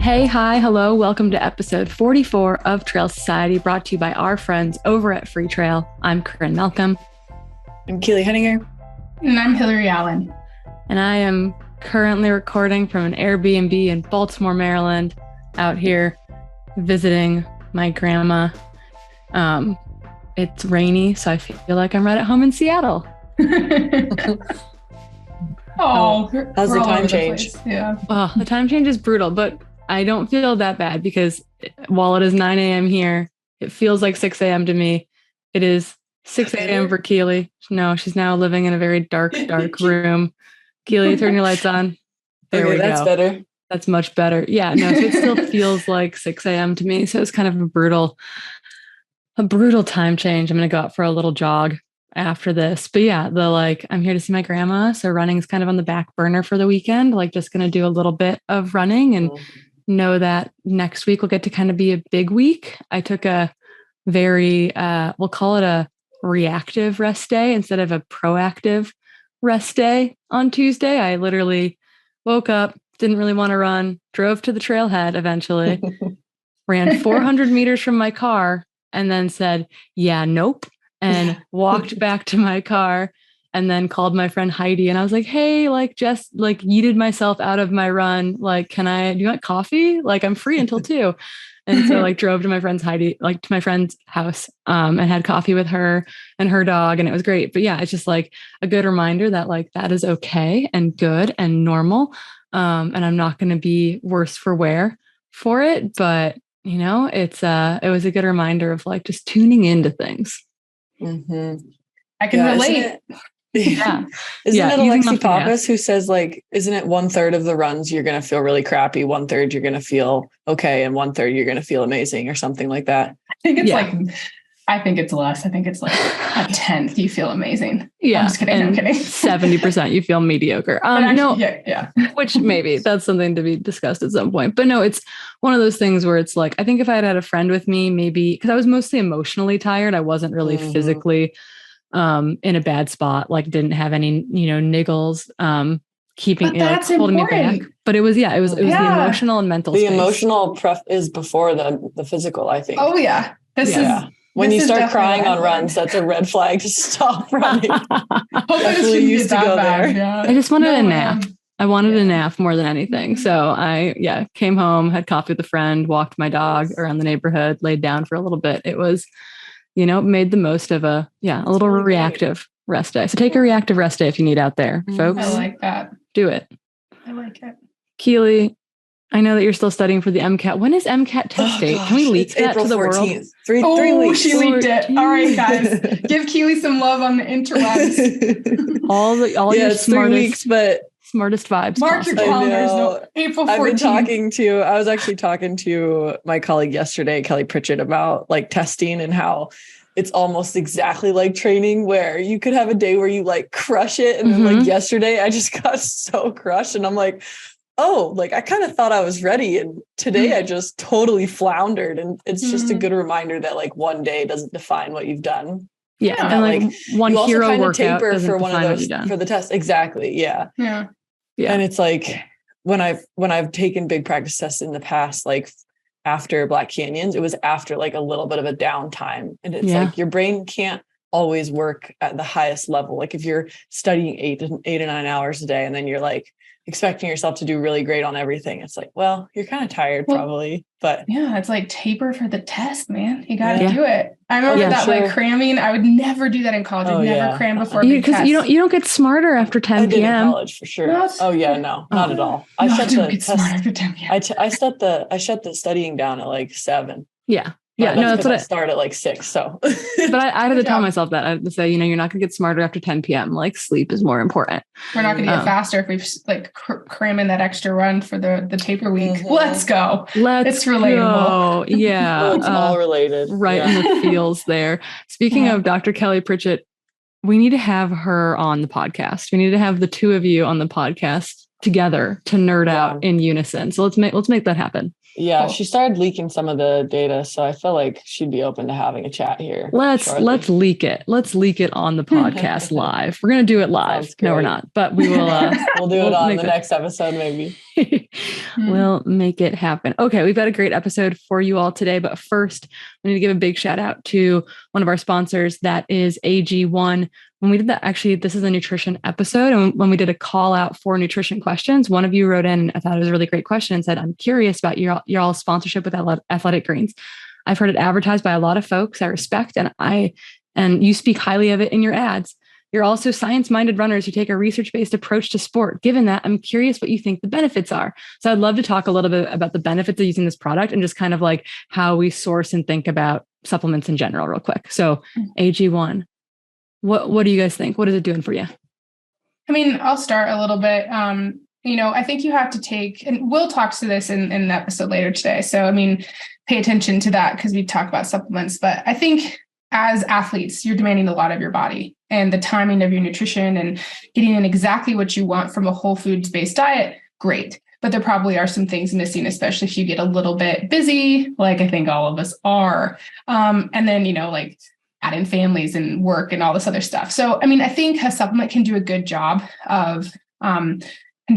Hey, hi, hello. Welcome to episode 44 of Trail Society, brought to you by our friends over at Freetrail. I'm Corrine Malcolm. I'm Keely Henninger. And I'm Hillary Allen. And I am currently recording from an Airbnb in Baltimore, Maryland, out here visiting my grandma. It's rainy, so I feel like I'm right at home in Seattle. How's the time change? Yeah. Oh, the time change is brutal, but I don't feel that bad because while it is 9 a.m. here, it feels like 6 a.m. to me. It is 6 a.m. for Keely. No, she's now living in a very dark room. Keely, turn your lights on. There we go. That's better. That's much better. Yeah, no, so it still feels like 6 a.m. to me. So it's kind of a brutal time change. I'm going to go out for a little jog after this. But yeah, I'm here to see my grandma. So running is kind of on the back burner for the weekend, just going to do a little bit of running and know that next week will get to kind of be a big week. I took a very, we'll call it a reactive rest day instead of a proactive rest day on Tuesday. I literally woke up, didn't really want to run, drove to the trailhead eventually, ran 400 meters from my car, and then said, yeah, nope. And walked back to my car and then called my friend Heidi. And I was like, hey, just yeeted myself out of my run. Do you want coffee? I'm free until 2. And so drove to my friend's to my friend's house and had coffee with her and her dog. And it was great. But yeah, it's just a good reminder that that is okay and good and normal. And I'm not going to be worse for wear for it. But it was a good reminder of just tuning into things. Mm-hmm. I can relate. Isn't it Alexi Pappas who says isn't it 1/3 of the runs you're going to feel really crappy, 1/3 you're going to feel okay, and 1/3 you're going to feel amazing or something like that? I think it's less. I think it's a 10th you feel amazing. Yeah. I'm just kidding. I'm kidding. 70% you feel mediocre. Yeah. Which maybe that's something to be discussed at some point. But no, it's one of those things where it's I think if I had a friend with me, maybe because I was mostly emotionally tired, I wasn't really physically in a bad spot, didn't have any, niggles, holding me back. But it was the emotional and mental space. The emotional is before the physical, I think. Oh yeah. When you start crying on runs, that's a red flag to stop running. Definitely used to go there. Yeah. I just wanted a nap. I wanted a nap more than anything. So I came home, had coffee with a friend, walked my dog around the neighborhood, laid down for a little bit. It was, made the most of a little reactive rest day. So take a reactive rest day if you need out there, folks. I like that. Do it. I like it. Keely, I know that you're still studying for the MCAT. When is MCAT test date? Can we leak that April to the 14th. world? 3 weeks. She leaked it. All right, guys. Give Keely some love on the interwebs. all your it's 3 weeks, but smartest vibes. Mark your calendars. No, April 14th. I was actually talking to my colleague yesterday, Kelly Pritchett, about testing and how it's almost exactly like training where you could have a day where you crush it. And then yesterday I just got so crushed and I'm I kind of thought I was ready. And today I just totally floundered. And it's just a good reminder that one day doesn't define what you've done. Yeah. And one you hero also workout taper doesn't for one of define what those you've done. For the test. Exactly. Yeah. Yeah. Yeah. And it's when I've taken big practice tests in the past, after Black Canyons, it was after a little bit of a downtime. And it's your brain can't always work at the highest level. If you're studying 8 to 9 hours a day and then you're expecting yourself to do really great on everything, it's you're kind of tired probably, but yeah, it's taper for the test, man. You got to do it. I remember that cramming. I would never do that in college. I'd never cram before a big test. Because you don't get smarter after 10 p.m. I did in college for sure. Not at all. I set the test. After 10 p.m. I shut the studying down at 7. Yeah. Yeah, that's what I start at 6. So, but I had to tell myself that I had to say, you're not going to get smarter after 10 p.m. Sleep is more important. We're not going to get faster if we cram in that extra run for the taper week. Let's go. It's relatable. Go. Yeah, it's all related. Right in the feels there. Speaking of Dr. Kelly Pritchett, we need to have her on the podcast. We need to have the two of you on the podcast together to nerd out in unison. So let's make that happen. Yeah, Cool. she started leaking some of the data, so I feel like she'd be open to having a chat here. Let's leak it. Let's leak it on the podcast live. We're gonna do it live. No, we're not, but we will. We'll do it on the next episode, maybe. We'll make it happen. Okay, we've got a great episode for you all today, but first, we need to give a big shout out to one of our sponsors. That is AG1. When we did that, actually, this is a nutrition episode. And when we did a call out for nutrition questions, one of you wrote in, I thought it was a really great question, and said, I'm curious about your all's sponsorship with Athletic Greens. I've heard it advertised by a lot of folks I respect, and you speak highly of it in your ads. You're also science-minded runners who take a research-based approach to sport. Given that, I'm curious what you think the benefits are. So I'd love to talk a little bit about the benefits of using this product and just kind of like how we source and think about supplements in general real quick. So AG1, what do you guys think? What is it doing for you? I mean, I'll start a little bit. I think you have to take, and we'll talk to this in the episode later today. So, I mean, pay attention to that because we talk about supplements. But I think as athletes, you're demanding a lot of your body and the timing of your nutrition and getting in exactly what you want from a whole foods-based diet. Great. But there probably are some things missing, especially if you get a little bit busy, like I think all of us are. And then, like add in families and work and all this other stuff. So, I mean, I think a supplement can do a good job of and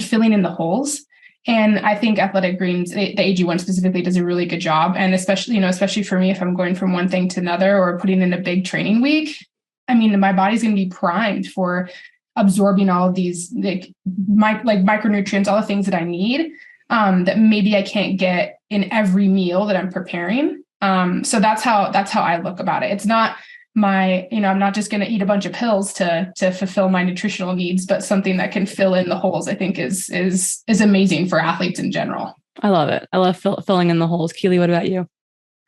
filling in the holes. And I think Athletic Greens, the AG1 specifically, does a really good job. And especially for me, if I'm going from one thing to another or putting in a big training week, I mean, my body's going to be primed for absorbing all of these micronutrients, all the things that I need that maybe I can't get in every meal that I'm preparing. So that's how I look about it. It's not I'm not just going to eat a bunch of pills to fulfill my nutritional needs, but something that can fill in the holes, I think is amazing for athletes in general. I love it. I love filling in the holes. Keely, what about you?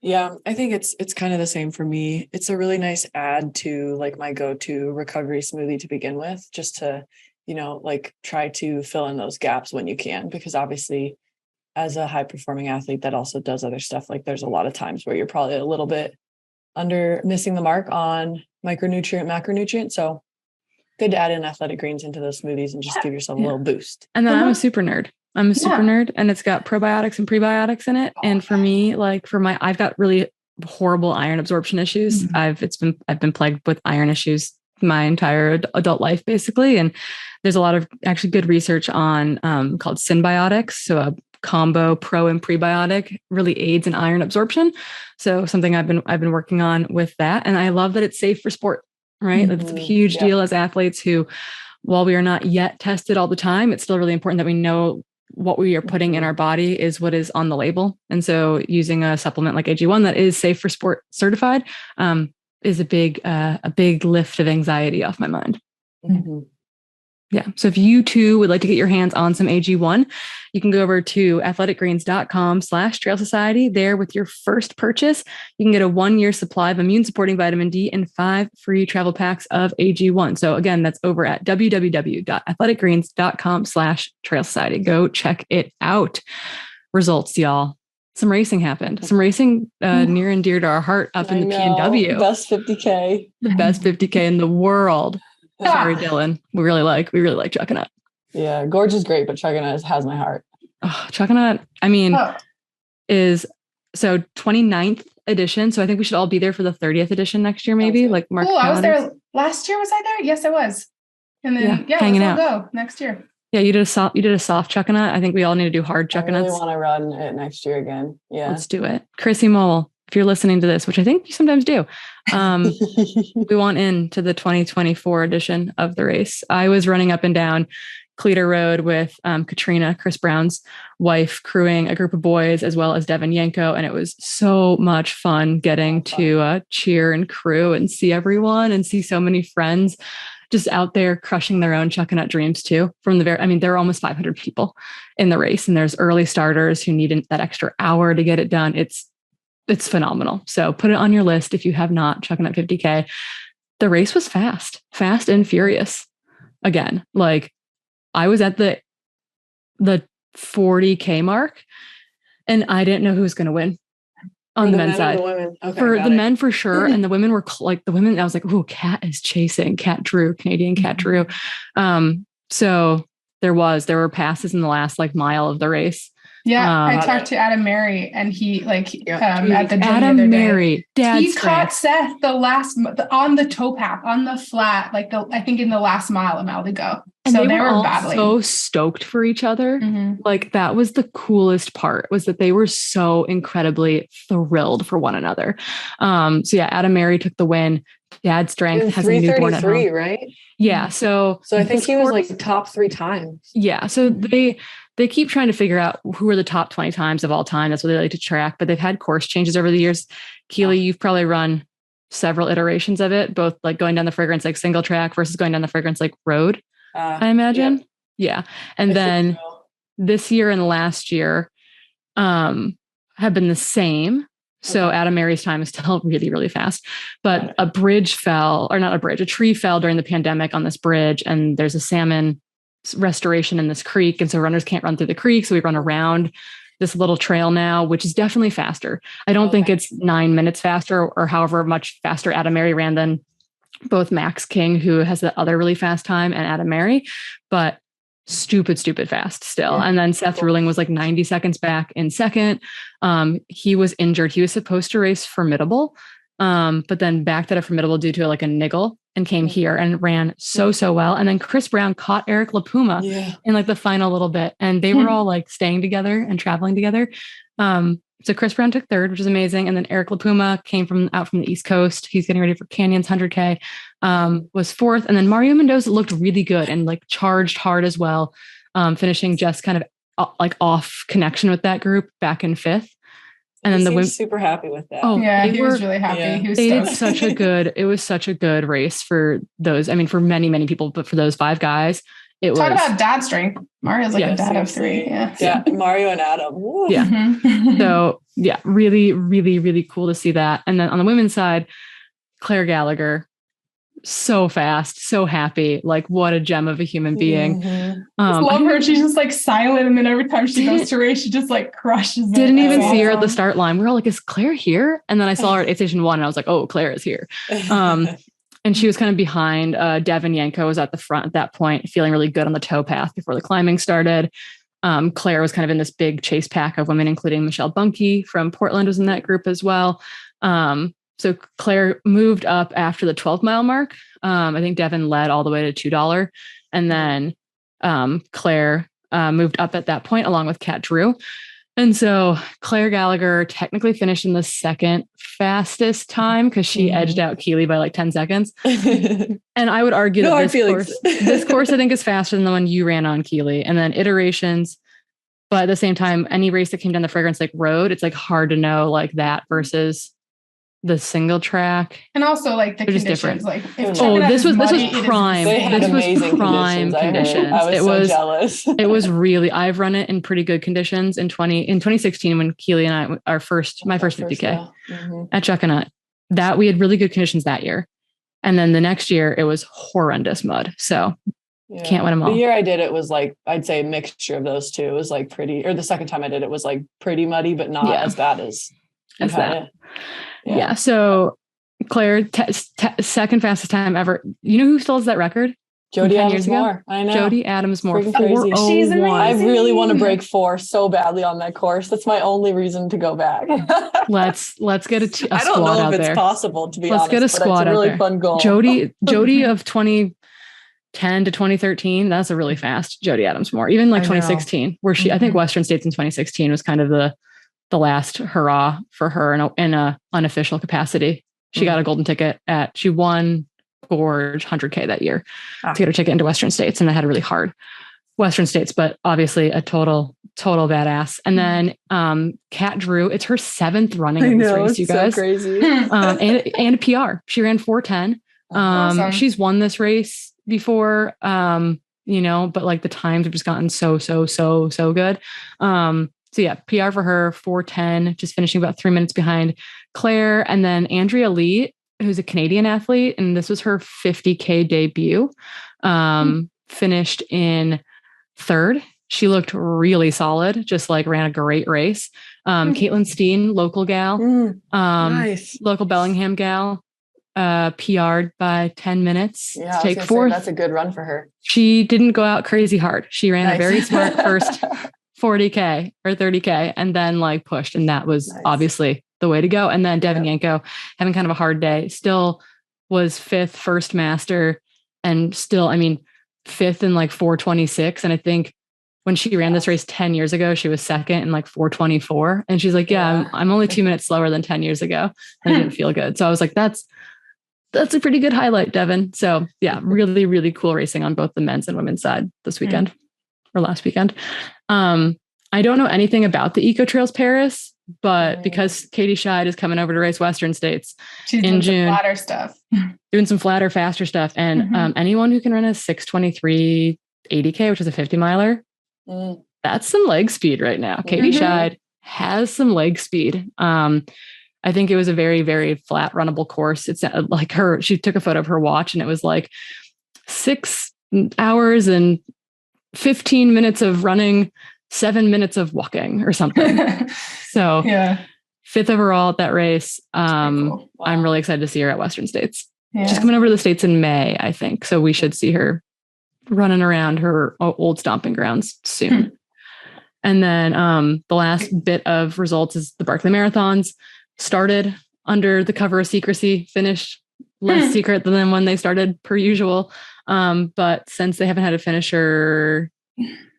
Yeah, I think it's kind of the same for me. It's a really nice add to like my go-to recovery smoothie to begin with, just to, try to fill in those gaps when you can, because obviously as a high performing athlete that also does other stuff, like there's a lot of times where you're probably a little bit missing the mark on micronutrient, macronutrient. So good to add in Athletic Greens into those smoothies and just give yourself a little boost. And then I'm a super nerd, and it's got probiotics and prebiotics in it. And for me, I've got really horrible iron absorption issues. Mm-hmm. I've been plagued with iron issues my entire adult life, basically. And there's a lot of actually good research on called synbiotics. So a combo pro and prebiotic really aids in iron absorption. So something I've been working on with that. And I love that it's safe for sport, right? Mm-hmm. It's a huge deal as athletes who, while we are not yet tested all the time, it's still really important that we know what we are putting in our body is what is on the label. And so using a supplement like AG1 that is safe for sport certified is a big lift of anxiety off my mind. Mm-hmm. Yeah. So if you too would like to get your hands on some AG1, you can go over to athleticgreens.com/Trail Society. There, with your first purchase, you can get a 1-year supply of immune supporting vitamin D and 5 free travel packs of AG1. So again, that's over at www.athleticgreens.com/Trail Society. Go check it out. Results, y'all. Some racing happened. Some racing near and dear to our heart up in the PNW. Best 50K. The best 50K in the world. Sorry, Dylan. We really like Chuckanut. Yeah, Gorge is great, but Chuckanut has my heart. Oh, Chuckanut, is 29th edition. So I think we should all be there for the 30th edition next year, maybe. Like Mark. Oh, I was there last year. Was I there? Yes, I was. And then hanging out. Go next year. Yeah, you did a soft Chuckanut. I think we all need to do hard Chuckanuts. I really want to run it next year again. Yeah, let's do it. Chrissy Mole, if you're listening to this, which I think you sometimes do, we want into the 2024 edition of the race. I was running up and down Cleator Road with Katrina, Chris Brown's wife, crewing a group of boys, as well as Devin Yanko. And it was so much fun getting to cheer and crew and see everyone and see so many friends just out there crushing their own Chuckanut dreams too. There were almost 500 people in the race, and there's early starters who need that extra hour to get it done. It's phenomenal. So put it on your list if you have not. Chuckanut 50K. The race was fast and furious. Again, like I was at the 40K mark, and I didn't know who was going to win on the men's side. For the men, for sure. And the women were I was like, oh, Kat is chasing. Kat Drew, Canadian Kat Drew. So there were passes in the last mile of the race. Yeah, I talked to Adam Mary, and he at the gym Adam the other Mary, day. He caught Seth on the towpath on the flat, I think in the last mile to go. And so they were all battling. So stoked for each other. Mm-hmm. Like that was the coolest part, was that they were so incredibly thrilled for one another. So yeah, Adam Mary took the win. Dad Strength has a newborn at home. Right? Yeah. So I think he was like top 3 times. Yeah. So they keep trying to figure out who are the top 20 times of all time. That's what they like to track, but they've had course changes over the years. Keely, you've probably run several iterations of it, both like going down the Fragrance like single track versus going down the Fragrance like road, I imagine. Yeah. And then this year and last year have been the same. So Adam Mary's time is still really, really fast, but a tree fell during the pandemic on this bridge, and there's a salmon restoration in this creek. And so runners can't run through the creek. So we run around this little trail now, which is definitely faster. I don't think it's 9 minutes faster or however much faster Adam Mary ran than both Max King, who has the other really fast time, and Adam Mary, but stupid fast still. And then Seth Ruling was like 90 seconds back in second. He was injured. He was supposed to race Formidable, but then backed out of Formidable due to like a niggle and came here and ran so well. And then Chris Brown caught Eric LaPuma in like the final little bit, and they were all like staying together and traveling together. So Chris Brown took third, which is amazing. And then Eric LaPuma came out from the East Coast. He's getting ready for Canyons 100K, was fourth. And then Mario Mendoza looked really good and like charged hard as well, finishing just kind of like off connection with that group back in fifth. And then the women super happy with that. Oh yeah, he was really happy. Yeah. He was they did it was such a good race for those. I mean, for many people, but for those 5 guys, it talk about dad strength. Mario's like a dad of 3. Yeah. Mario and Adam. Woo. Yeah. So yeah, really cool to see that. And then on the women's side, Claire Gallagher, so fast, so happy. Like what a gem of a human being. I love her. She's just like silent. And then every time she goes to race, she just like crushes it. Didn't even see her at the start line. We were all like, is Claire here? And then I saw her at Station 1 and I was like, oh, Claire is here. And she was kind of behind. Devin Yanko was at the front at that point, feeling really good on the towpath before the climbing started. Claire was kind of in this big chase pack of women, including Michelle Bunke from Portland was in that group as well. So Claire moved up after the 12-mile mark. I think Devin led all the way to $2. And then Claire moved up at that point along with Kat Drew. And so Claire Gallagher technically finished in the second fastest time because she edged out Keely by like 10 seconds. And I would argue that this course I think is faster than the one you ran on, Keely. And then iterations. But at the same time, any race that came down the Fragrance like road, it's like hard to know like that versus the single track, and also like the conditions. Different. Like, this was prime. This was prime conditions. I was so jealous. It was really. I've run it in pretty good conditions in 2016 when Keely and I my first 50K at Chuckanut. That we had really good conditions that year, and then the next year it was horrendous mud. So can't win them all. The year I did it was like I'd say a mixture of those two. It was like pretty, or the second time I did it was like pretty muddy, but not as bad as that. Yeah. So Claire, second fastest time ever. You know who still has that record? Jody Adams Moore. I know. Jody Adams Moore. 4:01. She's amazing. I really want to break 4 so badly on that course. That's my only reason to go back. Let's get a squad out there. I don't know if it's possible, to be honest. Let's get a squad out there. It's a really fun goal. Jody of 2010 to 2013. That's a really fast Jody Adams Moore. Even like 2016, where she, I think Western States in 2016 was kind of the last hurrah for her in a unofficial capacity. She got a golden ticket she won Gorge 100K that year to get her ticket into Western States. And I had a really hard Western States, but obviously a total badass. And then Kat Drew, it's her 7th running of this race, you guys. So crazy. and a PR. She ran 4:10. Awesome. She's won this race before, but like the times have just gotten so good. So yeah, PR for her, 4:10, just finishing about 3 minutes behind Claire. And then Andrea Lee, who's a Canadian athlete, and this was her 50K debut, finished in 3rd. She looked really solid, just like ran a great race. Caitlin Steen, local gal, nice. Local Bellingham gal, PR'd by 10 minutes to take 4th. That's a good run for her. She didn't go out crazy hard. She ran a very smart 40K or 30K and then like pushed. And that was obviously the way to go. And then Devin Yanko having kind of a hard day, still was fifth first master and still, I mean, fifth in like 426. And I think when she ran this race 10 years ago, she was second in like 424. And she's like, I'm only 2 minutes slower than 10 years ago. And I didn't feel good. So I was like, that's a pretty good highlight, Devin. So yeah, really, really cool racing on both the men's and women's side this weekend or last weekend. I don't know anything about the Eco Trails Paris, but because Katie Scheid is coming over to race Western States in June, some flatter stuff, doing some flatter, faster stuff. And anyone who can run a 6:23 80K, which is a 50 miler, that's some leg speed right now. Katie Scheid has some leg speed. I think it was a very, very flat runnable course. It's like she took a photo of her watch and it was like 6 hours and 15 minutes of running, 7 minutes of walking or something. So fifth overall at that race. Cool. Wow. I'm really excited to see her at Western States. She's coming over to the States in May, I think. So we should see her running around her old stomping grounds soon. And then the last bit of results is the Barkley Marathons. Started under the cover of secrecy, finished less secret than when they started per usual. But since they haven't had a finisher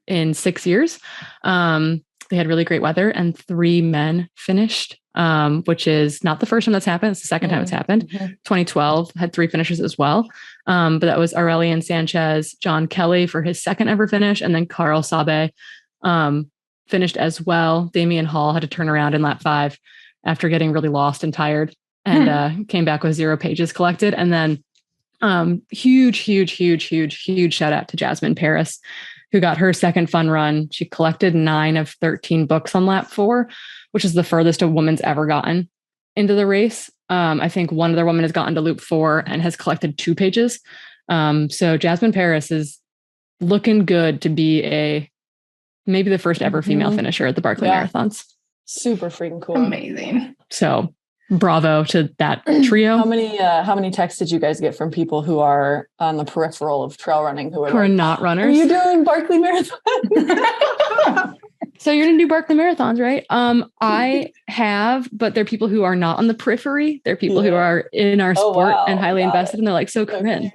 in 6 years, they had really great weather and 3 men finished, which is not the first time that's happened. It's the second time it's happened. 2012 had 3 finishers as well. But that was Aurelian Sanchez, John Kelly for his second ever finish. And then Carl Sabe finished as well. Damian Hall had to turn around in lap 5 after getting really lost and tired and came back with 0 pages collected. And then huge shout out to Jasmine Paris, who got her second fun run. She collected 9 of 13 books on lap 4, which is the furthest a woman's ever gotten into the race. I think one other woman has gotten to loop 4 and has collected 2 pages. So Jasmine Paris is looking good to be maybe the first ever female finisher at the Barkley Marathons. Super freaking cool. Amazing. So bravo to that trio. How many texts did you guys get from people who are on the peripheral of trail running who are not runners? Are you doing Barkley Marathon? So you're going to do Barkley Marathons, right? I have, but they're people who are not on the periphery. They're people who are in our sport and highly invested. And they're like, so Corrine,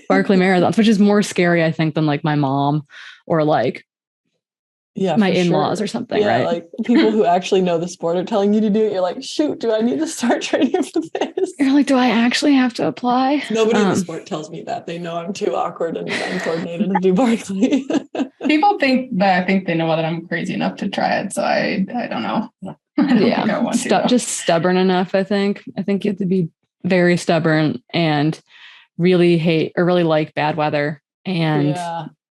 Barkley Marathons, which is more scary, I think, than like my mom or like my in-laws or something, right? Like people who actually know the sport are telling you to do it. You're like, shoot, do I need to start training for this? You're like, do I actually have to apply? Nobody in the sport tells me that. They know I'm too awkward and uncoordinated to do Barkley. People think they know that I'm crazy enough to try it. So I don't know. I don't think I want to, just stubborn enough, I think. I think you have to be very stubborn and really hate or really like bad weather and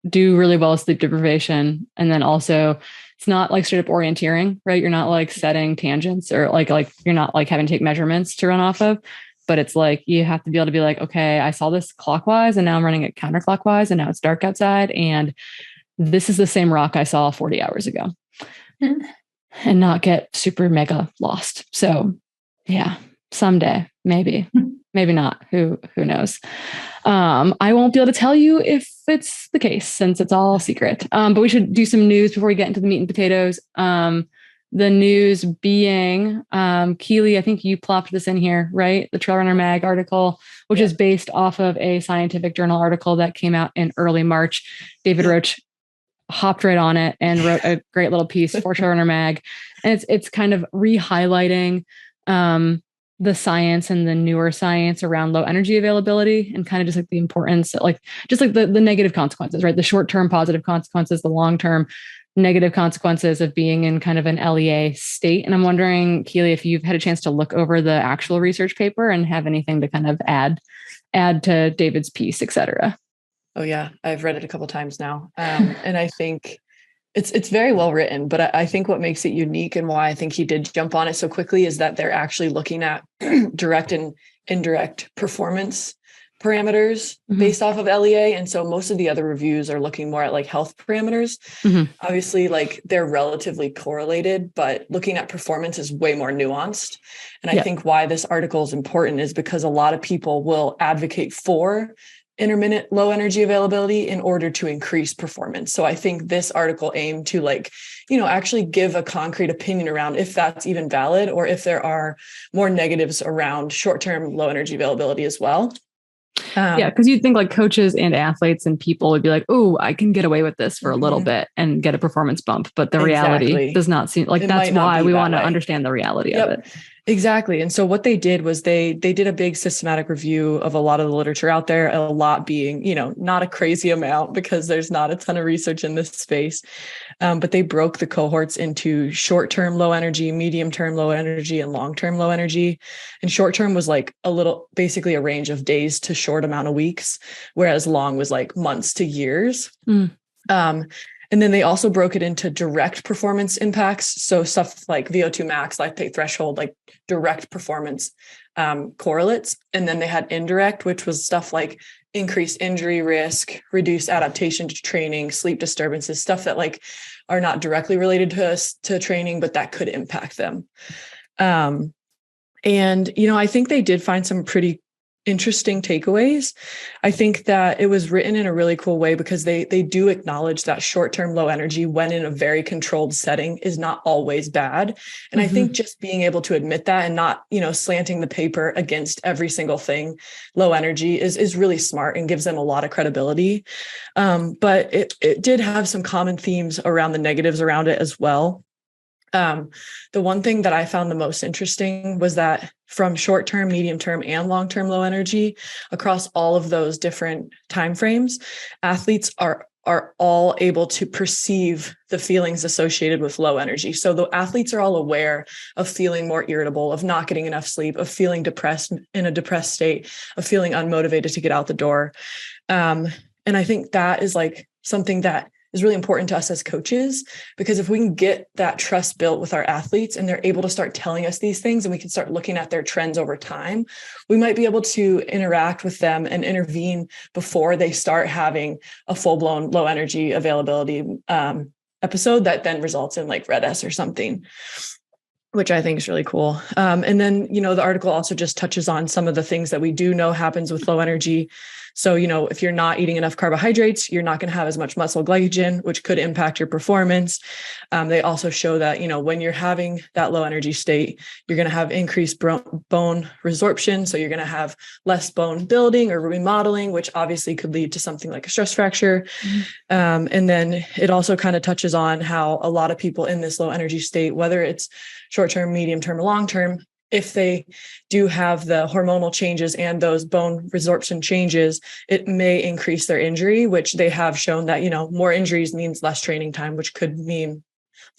do really well with sleep deprivation. And then also it's not like straight up orienteering, right? You're not like setting tangents or like you're not like having to take measurements to run off of, but it's like, you have to be able to be like, okay, I saw this clockwise and now I'm running it counterclockwise and now it's dark outside. And this is the same rock I saw 40 hours ago and not get super mega lost. So yeah, someday, maybe not. Who knows? I won't be able to tell you if it's the case since it's all secret. But we should do some news before we get into the meat and potatoes. The news being, Keely, I think you plopped this in here, right? The Trail Runner Mag article, which is based off of a scientific journal article that came out in early March. David Roach hopped right on it and wrote a great little piece for Trail Runner Mag. And it's kind of re-highlighting the science and the newer science around low energy availability and kind of just like the importance, just like the negative consequences, right? The short-term positive consequences, the long-term negative consequences of being in kind of an LEA state. And I'm wondering, Keely, if you've had a chance to look over the actual research paper and have anything to kind of add to David's piece, et cetera. Oh yeah. I've read it a couple of times now. And I think it's very well written, but I think what makes it unique and why I think he did jump on it so quickly is that they're actually looking at direct and indirect performance parameters based off of LEA. And so most of the other reviews are looking more at like health parameters. Obviously, like they're relatively correlated, but looking at performance is way more nuanced. And I think why this article is important is because a lot of people will advocate for intermittent low energy availability in order to increase performance. So I think this article aimed to actually give a concrete opinion around if that's even valid or if there are more negatives around short-term low energy availability as well. Because you'd think like coaches and athletes and people would be like, oh, I can get away with this for a little bit and get a performance bump. But the reality does not seem like that's why we want to understand the reality of it. Exactly. And so what they did was they did a big systematic review of a lot of the literature out there, a lot being, not a crazy amount because there's not a ton of research in this space. But they broke the cohorts into short-term low energy, medium-term low energy, and long-term low energy. And short-term was like basically a range of days to short amount of weeks, whereas long was like months to years. And then they also broke it into direct performance impacts. So stuff like VO2 max, lactate threshold, like direct performance correlates. And then they had indirect, which was stuff like increased injury risk, reduced adaptation to training, sleep disturbances, stuff that like are not directly related to training, but that could impact them. And, I think they did find some pretty interesting takeaways. I think that it was written in a really cool way because they do acknowledge that short-term low energy when in a very controlled setting is not always bad. And I think just being able to admit that and not, slanting the paper against every single thing, low energy is really smart and gives them a lot of credibility. But it did have some common themes around the negatives around it as well. The one thing that I found the most interesting was that from short-term, medium-term, and long-term low energy, across all of those different timeframes, athletes are all able to perceive the feelings associated with low energy. So the athletes are all aware of feeling more irritable, of not getting enough sleep, of feeling depressed in a depressed state, of feeling unmotivated to get out the door. And I think that is like something that is really important to us as coaches, because if we can get that trust built with our athletes and they're able to start telling us these things and we can start looking at their trends over time, we might be able to interact with them and intervene before they start having a full-blown low energy availability episode that then results in like red S or something, which I think is really cool. And then, the article also just touches on some of the things that we do know happens with low energy. So, if you're not eating enough carbohydrates, you're not going to have as much muscle glycogen, which could impact your performance. They also show that, when you're having that low energy state, you're going to have increased bone resorption. So you're going to have less bone building or remodeling, which obviously could lead to something like a stress fracture. And then it also kind of touches on how a lot of people in this low energy state, whether it's short-term, medium-term, or long-term, if they do have the hormonal changes and those bone resorption changes, it may increase their injury, which they have shown that, more injuries means less training time, which could mean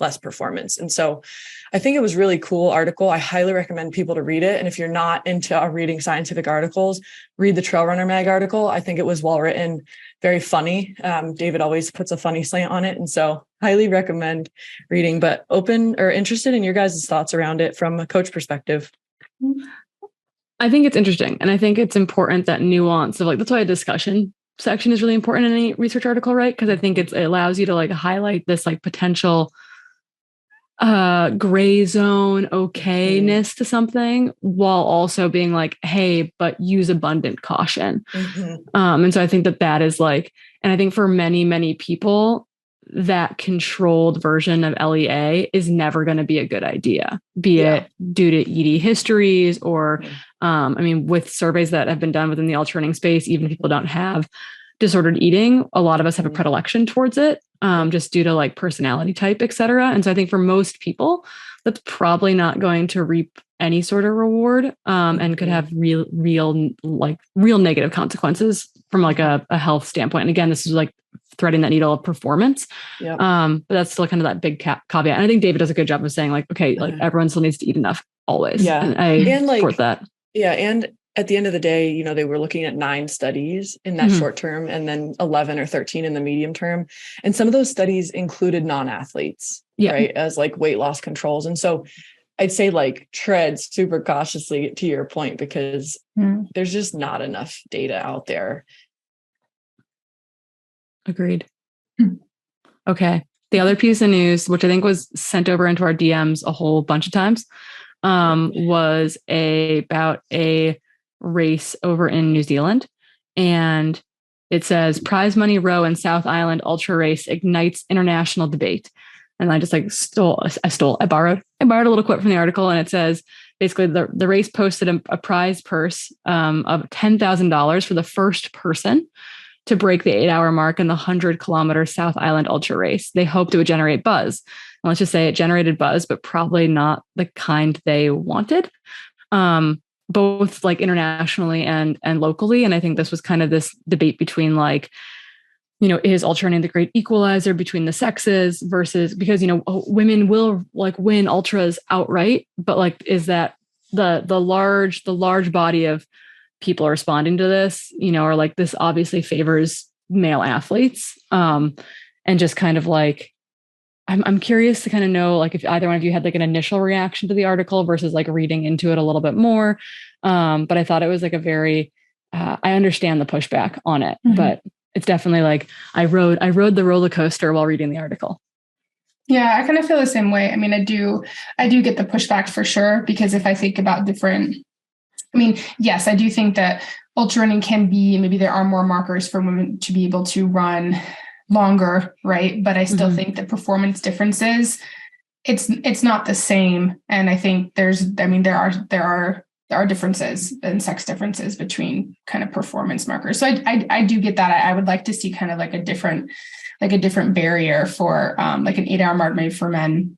less performance. And so I think it was a really cool article. I highly recommend people to read it. And if you're not into reading scientific articles, read the Trail Runner Mag article. I think it was well written, very funny. David always puts a funny slant on it. And so highly recommend reading, but open or interested in your guys' thoughts around it from a coach perspective. I think it's interesting. And I think it's important that nuance of that's why a discussion section is really important in any research article, right? Because I think it allows you to highlight this potential gray zone okayness to something while also being hey, but use abundant caution. And so I think that is and I think for many, many people, that controlled version of LEA is never going to be a good idea, be it due to ED histories or, with surveys that have been done within the ultra running space, even if people don't have disordered eating, a lot of us have a predilection towards it, just due to personality type, et cetera. And so I think for most people, that's probably not going to reap any sort of reward, and could have real negative consequences from a health standpoint. And again, this is threading that needle of performance. But that's still kind of that big caveat. And I think David does a good job of saying everyone still needs to eat enough always. Yeah. And I support that. Yeah. And at the end of the day, they were looking at 9 studies in that short term and then 11 or 13 in the medium term. And some of those studies included non-athletes, right, as weight loss controls. And so I'd say tread super cautiously to your point, because there's just not enough data out there. Agreed. Okay. The other piece of news, which I think was sent over into our DMs a whole bunch of times, was about a race over in New Zealand. And it says prize money row and South Island ultra race ignites international debate. And I just like I borrowed a little quote from the article, and it says basically the race posted a prize purse of $10,000 for the first person to break the 8-hour mark in the 100-kilometer South Island ultra race. They hoped it would generate buzz. And let's just say it generated buzz, but probably not the kind they wanted, both like internationally and locally. And I think this was kind of this debate between like, is ultra running the great equalizer between the sexes versus, because, women will like win ultras outright, but like, is that the large body of people responding to this, or like this obviously favors male athletes. And just kind of like, I'm curious to kind of know like if either one of you had like an initial reaction to the article versus like reading into it a little bit more. But I thought it was like a very, I understand the pushback on it, but it's definitely like I rode the roller coaster while reading the article. Yeah, I kind of feel the same way. I mean, I do get the pushback for sure, because if I think about yes, I do think that ultra running can be, maybe there are more markers for women to be able to run longer, right? But I still think that performance differences, it's not the same. And I think there are differences and sex differences between kind of performance markers. So I do get that. I would like to see kind of like a different barrier for like an 8-hour mark maybe for men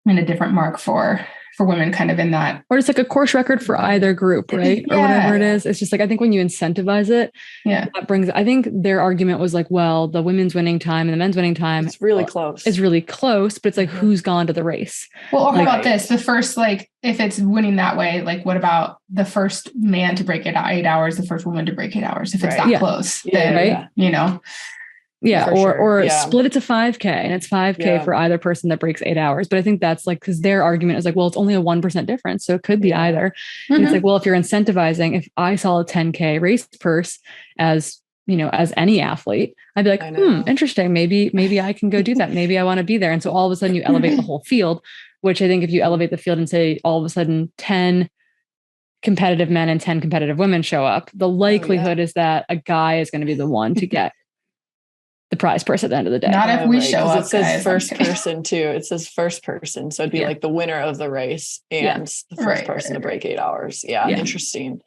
and a different mark for women, kind of in that. Or it's like a course record for either group, right? Yeah. Or whatever it is. It's just like, I think when you incentivize it, I think their argument was like, well, the women's winning time and the men's winning time. It's really close. It's really close, but it's like, who's gone to the race? Well, or how about this? The first, like, if it's winning that way, like, what about the first man to break it out 8 hours, the first woman to break 8 hours? If it's that close, then, right? Yeah. Or sure. split it to 5K, and it's 5K for either person that breaks 8 hours. But I think that's like, because their argument is like, well, it's only a 1% difference. So it could be either. And it's like, well, if you're incentivizing, if I saw a 10K race purse as any athlete, I'd be like, interesting. Maybe I can go do that. Maybe I want to be there. And so all of a sudden you elevate the whole field, which I think if you elevate the field and say all of a sudden 10 competitive men and 10 competitive women show up, the likelihood is that a guy is going to be the one to get the prize purse at the end of the day. Not if we show up. It says first person too. It says first person. So it'd be like the winner of the race and the first person to break 8 hours. Yeah. Interesting.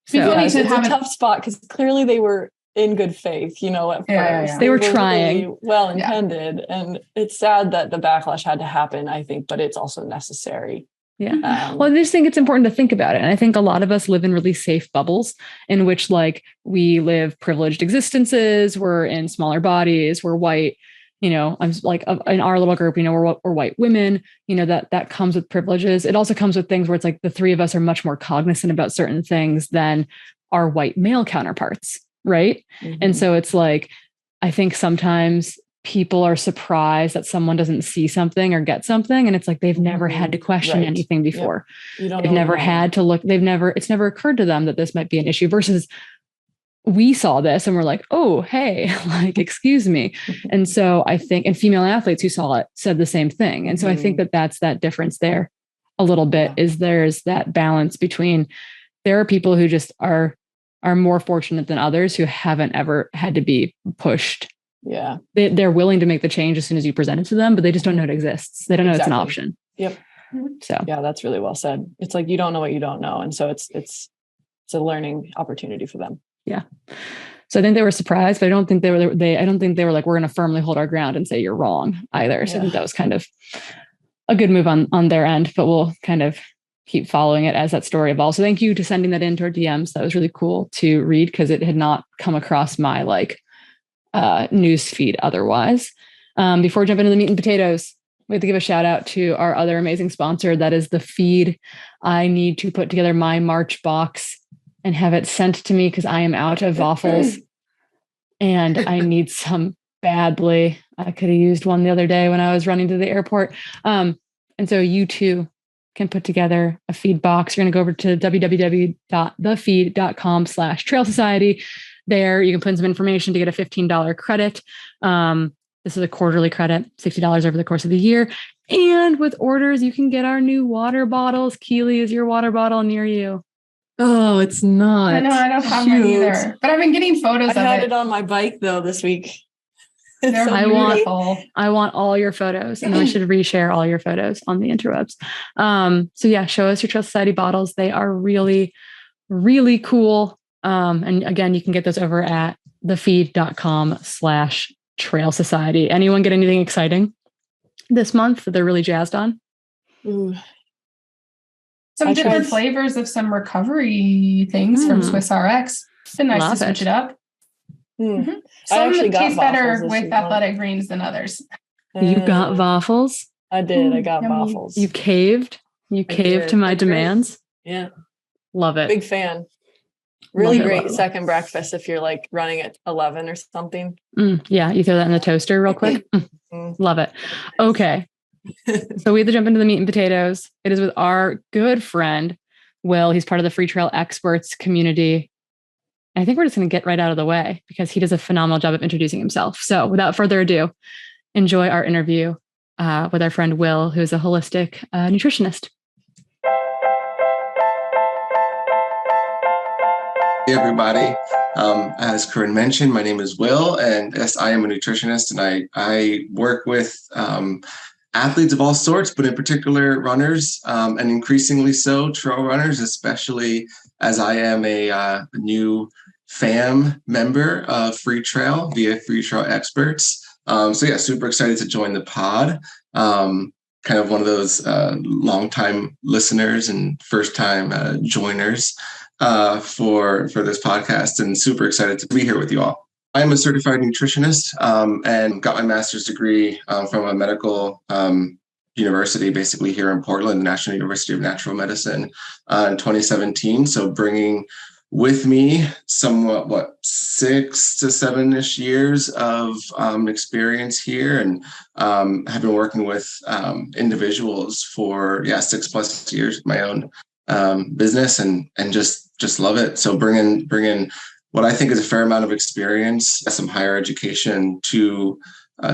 So it's a tough spot because clearly they were in good faith, at first. They were trying. Really well intended. And it's sad that the backlash had to happen, I think, but it's also necessary. Yeah. Well, I just think it's important to think about it. And I think a lot of us live in really safe bubbles in which like we live privileged existences. We're in smaller bodies. We're white, I'm like in our little group, we're white women, that comes with privileges. It also comes with things where it's like the three of us are much more cognizant about certain things than our white male counterparts. Right. And so it's like, I think sometimes people are surprised that someone doesn't see something or get something. And it's like, they've never had to question anything before. They've never had to look, it's never occurred to them that this might be an issue versus we saw this and we're like, oh, hey, like, excuse me. And so I think, and female athletes who saw it said the same thing. And so I think that's that difference there a little bit is there's that balance between there are people who just are more fortunate than others who haven't ever had to be pushed. Yeah. They're willing to make the change as soon as you present it to them, but they just don't know it exists. They don't know it's an option. Yep. So yeah, that's really well said. It's like, you don't know what you don't know. And so it's a learning opportunity for them. Yeah. So I think they were surprised, but I don't think they were like, we're going to firmly hold our ground and say you're wrong either. So I think that was kind of a good move on their end, but we'll kind of keep following it as that story evolves. So thank you to sending that into our DMs. That was really cool to read because it had not come across my news feed otherwise. Before we jump into the meat and potatoes, we have to give a shout out to our other amazing sponsor. That is the feed. I need to put together my March box and have it sent to me because I am out of waffles and I need some badly. I could have used one the other day when I was running to the airport. And so you too can put together a feed box. You're going to go over to www.thefeed.com/Trail Society. There, you can put in some information to get a $15 credit. This is a quarterly credit, $60 over the course of the year. And with orders, you can get our new water bottles. Keely, is your water bottle near you? Oh, it's not. I know, I don't have one either, but I've been getting photos of I had it. it on my bike though this week. They're So beautiful. I want all your photos, and we should reshare all your photos on the interwebs. So yeah, show us your Trail Society bottles. They are really, really cool. And again, you can get those over at thefeed.com/Trail Society. Anyone get anything exciting this month that they're really jazzed on? Ooh. Some different flavors of some recovery things from Swiss RX. It's been nice to switch it up. Mm-hmm. Some taste better with athletic greens than others. You got waffles? I did. I got waffles. You caved? You caved to my demands? Yeah. Love it. Big fan. Really great second breakfast if you're like running at 11 or something. Yeah. You throw that in the toaster real quick. Love it. Okay. So we have to jump into the meat and potatoes. It is with our good friend, Will. He's part of the Freetrail experts community. I think we're just going to get right out of the way because he does a phenomenal job of introducing himself. So without further ado, enjoy our interview with our friend Will, who's a holistic nutritionist. Hey, everybody. As Corrine mentioned, my name is Will, and yes, I am a nutritionist, and I work with athletes of all sorts, but in particular runners, and increasingly so trail runners, especially as I am a new FAM member of Freetrail via Freetrail experts. So yeah, super excited to join the pod. Kind of one of those longtime listeners and first-time joiners for this podcast, and super excited to be here with you all. I'm a certified nutritionist and got my master's degree from a medical university, basically here in Portland, the National University of Natural Medicine, in 2017. So bringing with me somewhat 6 to 7-ish years of experience here, and have been working with individuals for 6+ years, my own business, and just love it. So bring in what I think is a fair amount of experience, some higher education to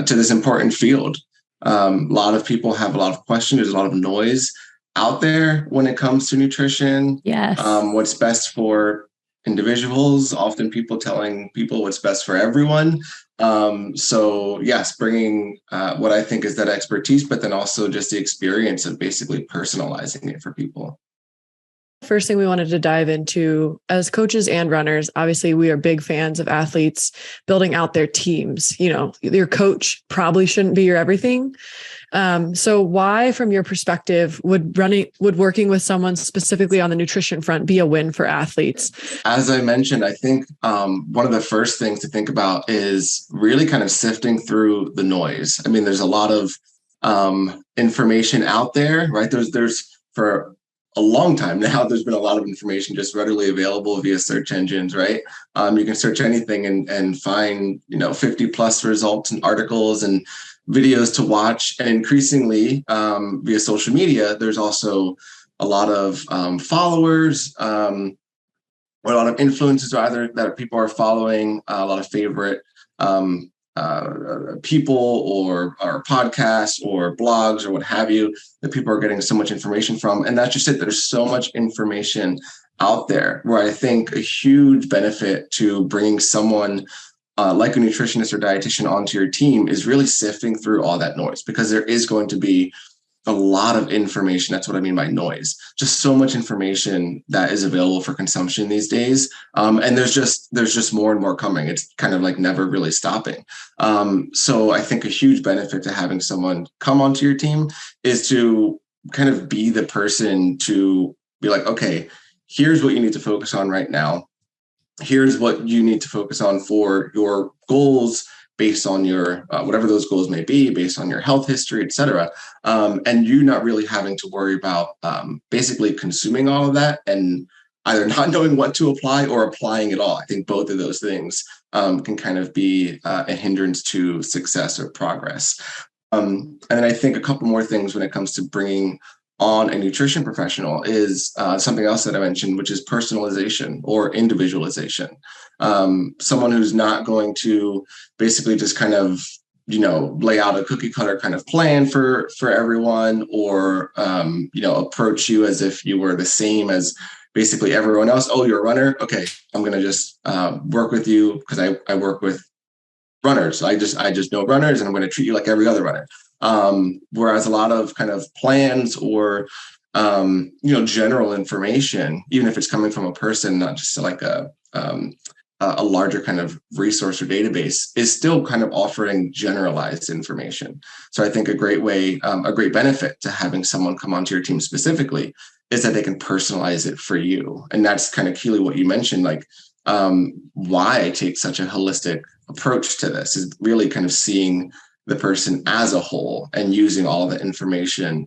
this important field. A lot of people have a lot of questions. There's a lot of noise out there when it comes to nutrition. Yes. What's best for individuals, often people telling people what's best for everyone. So yes, bringing what I think is that expertise, but then also just the experience of basically personalizing it for people. First thing we wanted to dive into, as coaches and runners, obviously we are big fans of athletes building out their teams. You know, your coach probably shouldn't be your everything. So why, from your perspective, would working with someone specifically on the nutrition front be a win for athletes? As I mentioned, I think one of the first things to think about is really kind of sifting through the noise. I mean, there's a lot of information out there, right? There's for a long time now, there's been a lot of information just readily available via search engines, right? You can search anything and find, 50+ results and articles and videos to watch. And increasingly via social media, there's also a lot of followers or a lot of influencers either that people are following, a lot of favorite people or podcasts or blogs or what have you that people are getting so much information from. And that's just it. There's so much information out there, where I think a huge benefit to bringing someone like a nutritionist or dietitian onto your team is really sifting through all that noise, because there is going to be a lot of information. That's what I mean by noise. Just so much information that is available for consumption these days. And there's just more and more coming. It's kind of like never really stopping. So I think a huge benefit to having someone come onto your team is to kind of be the person to be like, okay, here's what you need to focus on right now. Here's what you need to focus on for your goals, based on your whatever those goals may be, based on your health history, et cetera. And you not really having to worry about basically consuming all of that and either not knowing what to apply or applying it all. I think both of those things can kind of be a hindrance to success or progress. And then I think a couple more things when it comes to bringing on a nutrition professional is something else that I mentioned, which is personalization or individualization. Someone who's not going to basically just kind of, lay out a cookie cutter kind of plan for everyone, or, approach you as if you were the same as basically everyone else. Oh, you're a runner. Okay, I'm going to just work with you because I work with runners. I just know runners, and I'm going to treat you like every other runner. Whereas a lot of kind of plans or general information, even if it's coming from a person, not just like a larger kind of resource or database, is still kind of offering generalized information. So I think a great way, a great benefit to having someone come onto your team specifically is that they can personalize it for you. And that's kind of Keely, what you mentioned, like why I take such a holistic approach to this is really kind of seeing the person as a whole and using all the information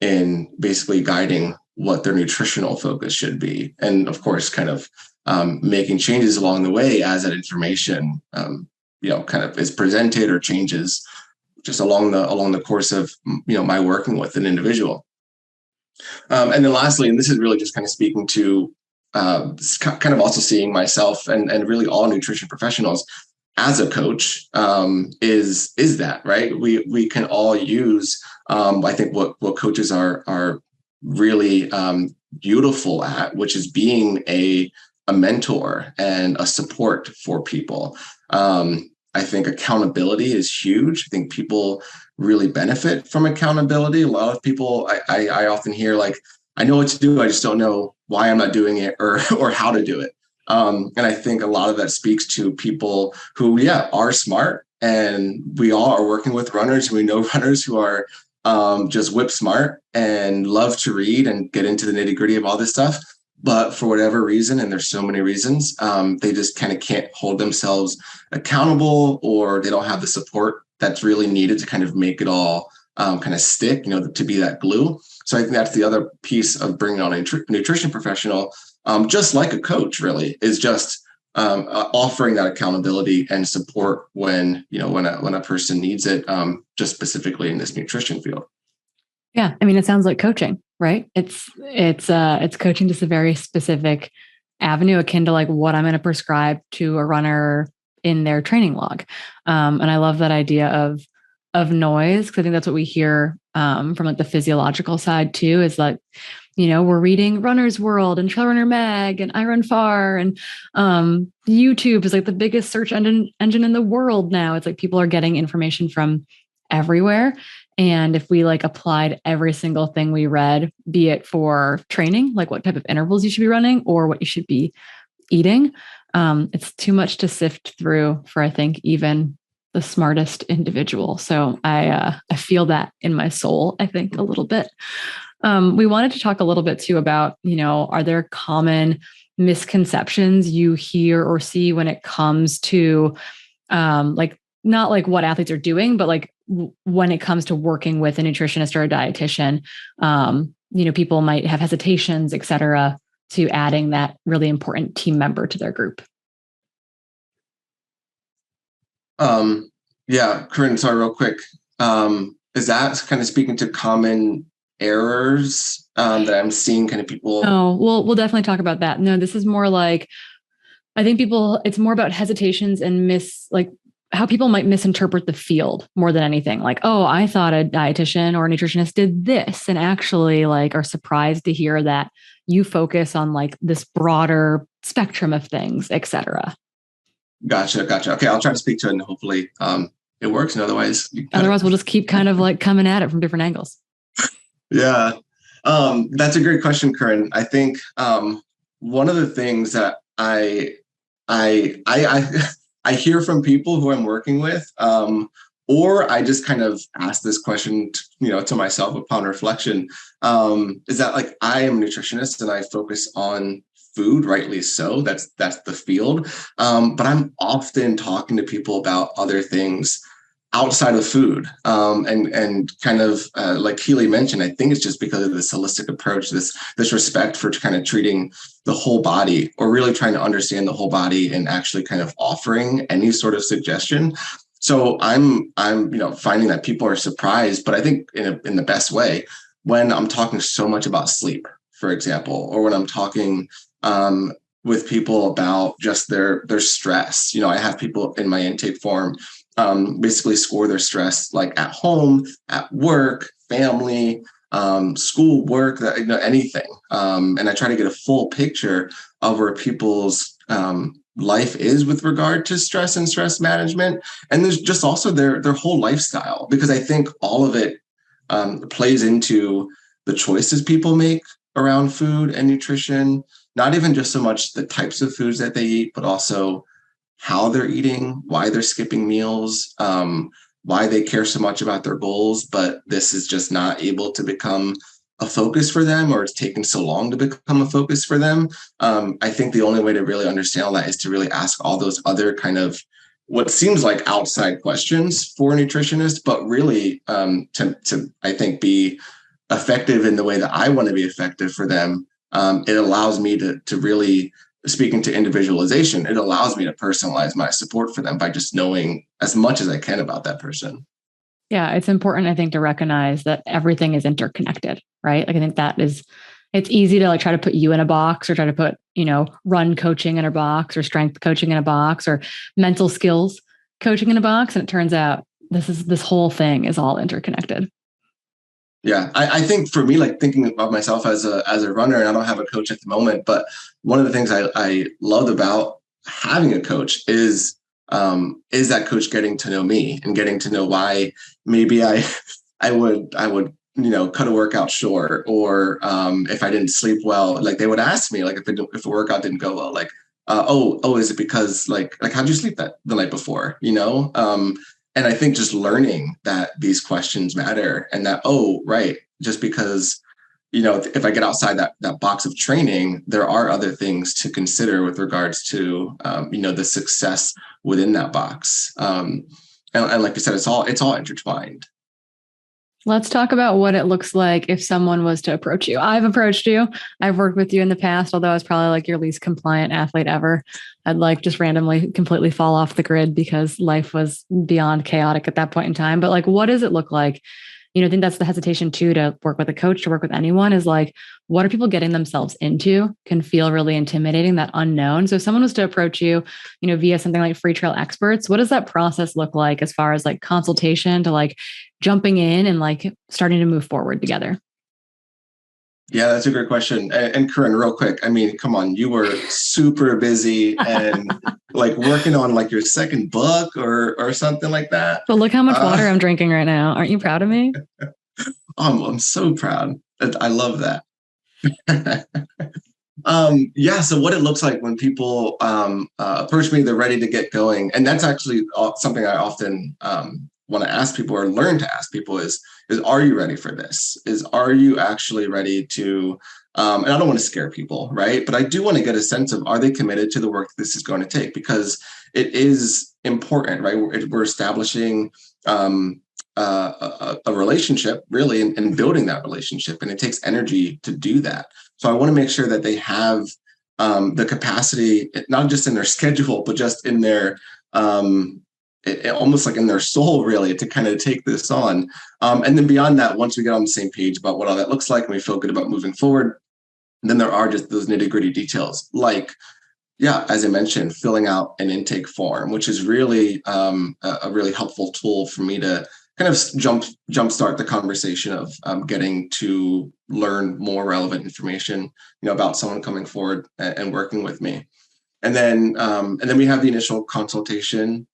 in basically guiding what their nutritional focus should be. And of course, kind of making changes along the way as that information, kind of is presented or changes just along the course of, my working with an individual. And then lastly, and this is really just kind of speaking to kind of also seeing myself and really all nutrition professionals as a coach, is that, right? We can all use, I think what coaches are really beautiful at, which is being a mentor and a support for people. I think accountability is huge. I think people really benefit from accountability. A lot of people, I often hear like, I know what to do, I just don't know why I'm not doing it or how to do it. And I think a lot of that speaks to people who, are smart, and we all are working with runners. We know runners who are just whip smart and love to read and get into the nitty gritty of all this stuff. But for whatever reason, and there's so many reasons, they just kind of can't hold themselves accountable, or they don't have the support that's really needed to kind of make it all kind of stick, to be that glue. So I think that's the other piece of bringing on a nutrition professional, just like a coach really, is just offering that accountability and support when a person needs it, just specifically in this nutrition field. Yeah. I mean, it sounds like coaching, right? It's coaching just a very specific avenue, akin to like what I'm going to prescribe to a runner in their training log. And I love that idea of noise, because I think that's what we hear from like the physiological side too, is like, we're reading Runner's World and Trail Runner Mag and I Run Far, and YouTube is like the biggest search engine in the world now. It's like people are getting information from everywhere. And if we like applied every single thing we read, be it for training, like what type of intervals you should be running or what you should be eating, it's too much to sift through for, I think, even the smartest individual. So I feel that in my soul, I think, a little bit. We wanted to talk a little bit too about, are there common misconceptions you hear or see when it comes to like, not like what athletes are doing, but like when it comes to working with a nutritionist or a dietitian, people might have hesitations, et cetera, to adding that really important team member to their group. Corrine, sorry, real quick. Is that kind of speaking to common errors that I'm seeing kind of people? Oh, we'll definitely talk about that. No, this is more like, I think it's more about hesitations and how people might misinterpret the field more than anything. Like, oh, I thought a dietitian or a nutritionist did this, and actually like are surprised to hear that you focus on like this broader spectrum of things, et cetera. Gotcha. Okay, I'll try to speak to it, and hopefully it works. And otherwise we'll just keep kind of like coming at it from different angles. Yeah, that's a great question, Corrine. I think one of the things that I hear from people who I'm working with, or I just kind of ask this question, to myself upon reflection, is that like I am a nutritionist and I focus on food, rightly so. That's the field. But I'm often talking to people about other things outside of food. And kind of like Keely mentioned, I think it's just because of this holistic approach, this respect for kind of treating the whole body, or really trying to understand the whole body and actually kind of offering any sort of suggestion. So I'm finding that people are surprised, but I think in the best way, when I'm talking so much about sleep, for example, or when I'm talking with people about just their stress. I have people in my intake form basically score their stress like at home, at work, family, school, work, that, anything. And I try to get a full picture of where people's life is with regard to stress and stress management. And there's just also their whole lifestyle, because I think all of it plays into the choices people make around food and nutrition, not even just so much the types of foods that they eat, but also how they're eating, why they're skipping meals, why they care so much about their goals, but this is just not able to become a focus for them, or it's taken so long to become a focus for them. I think the only way to really understand all that is to really ask all those other kind of what seems like outside questions for a nutritionist, but really to I think be effective in the way that I want to be effective for them. It allows me to really, speaking to individualization, it allows me to personalize my support for them by just knowing as much as I can about that person. Yeah, it's important, I think, to recognize that everything is interconnected, right? Like, I think that is, it's easy to like try to put you in a box, or try to put, run coaching in a box, or strength coaching in a box, or mental skills coaching in a box. And it turns out this whole thing is all interconnected. Yeah, I think for me, like thinking of myself as a runner, and I don't have a coach at the moment, but one of the things I loved about having a coach is that coach getting to know me and getting to know why maybe I would cut a workout short, or if I didn't sleep well, like they would ask me, like if a workout didn't go well, like is it because like how'd you sleep the night before, and I think just learning that these questions matter, and that, right, just because, if I get outside that box of training, there are other things to consider with regards to, the success within that box. And like you said, it's all intertwined. Let's talk about what it looks like if someone was to approach you. I've approached you. I've worked with you in the past, although I was probably like your least compliant athlete ever. I'd like just randomly completely fall off the grid because life was beyond chaotic at that point in time. But like, what does it look like? I think that's the hesitation too, to work with a coach, to work with anyone, is like, what are people getting themselves into? Can feel really intimidating, that unknown. So if someone was to approach you, via something like Freetrail Experts, what does that process look like as far as like consultation to like jumping in and like starting to move forward together? Yeah, that's a great question. And Corrine, real quick, I mean, come on, you were super busy and like working on like your second book or something like that. But look how much water I'm drinking right now. Aren't you proud of me? I'm so proud. I love that. So what it looks like when people approach me, they're ready to get going. And that's actually something I often want to ask people, or learn to ask people, is are you ready for this? Are you actually ready to, and I don't want to scare people, right? But I do want to get a sense of, are they committed to the work this is going to take? Because it is important, right? We're establishing a relationship, really, and building that relationship. And it takes energy to do that. So I want to make sure that they have the capacity, not just in their schedule, but just in their almost like in their soul, really, to kind of take this on. And then beyond that, once we get on the same page about what all that looks like and we feel good about moving forward, then there are just those nitty-gritty details, like, as I mentioned, filling out an intake form, which is really a really helpful tool for me to kind of jumpstart the conversation of getting to learn more relevant information, about someone coming forward and working with me. And then we have the initial consultation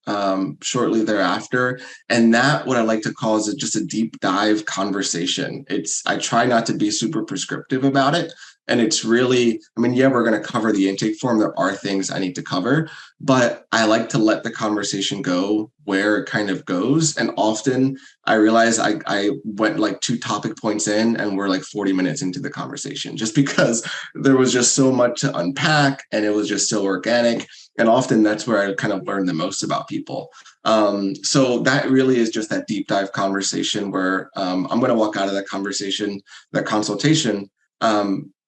shortly thereafter. And that, what I like to call, is just a deep dive conversation. I try not to be super prescriptive about it. And it's really, we're going to cover the intake form. There are things I need to cover, but I like to let the conversation go where it kind of goes. And often I realize I went like 2 topic points in and we're like 40 minutes into the conversation, just because there was just so much to unpack and it was just so organic. And often that's where I kind of learn the most about people. So that really is just that deep dive conversation where I'm going to walk out of that conversation, that consultation,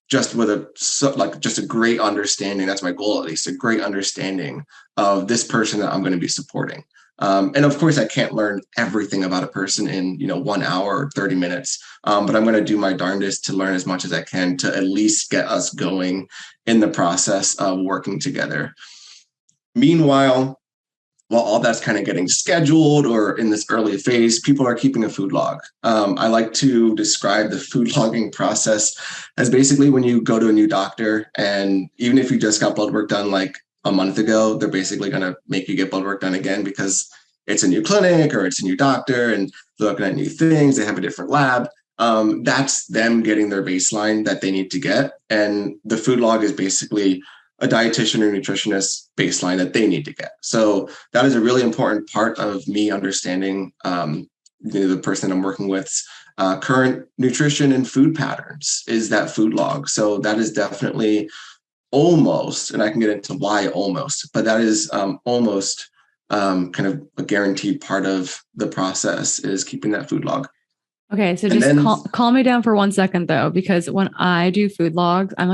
just with just a great understanding. That's my goal, at least, a great understanding of this person that I'm going to be supporting. And of course, I can't learn everything about a person in 1 hour or 30 minutes, but I'm going to do my darndest to learn as much as I can to at least get us going in the process of working together. Meanwhile, while all that's kind of getting scheduled or in this early phase, people are keeping a food log. I like to describe the food logging process as basically when you go to a new doctor, and even if you just got blood work done like a month ago, they're basically going to make you get blood work done again because it's a new clinic or it's a new doctor and they're looking at new things. They have a different lab. That's them getting their baseline that they need to get. And the food log is basically a dietitian or nutritionist baseline that they need to get. So that is a really important part of me understanding the person I'm working with's current nutrition and food patterns is that food log. So that is definitely almost, and I can get into why almost, but that is almost kind of a guaranteed part of the process is keeping that food log. Okay. So just calm me down for 1 second though, because when I do food logs, I'm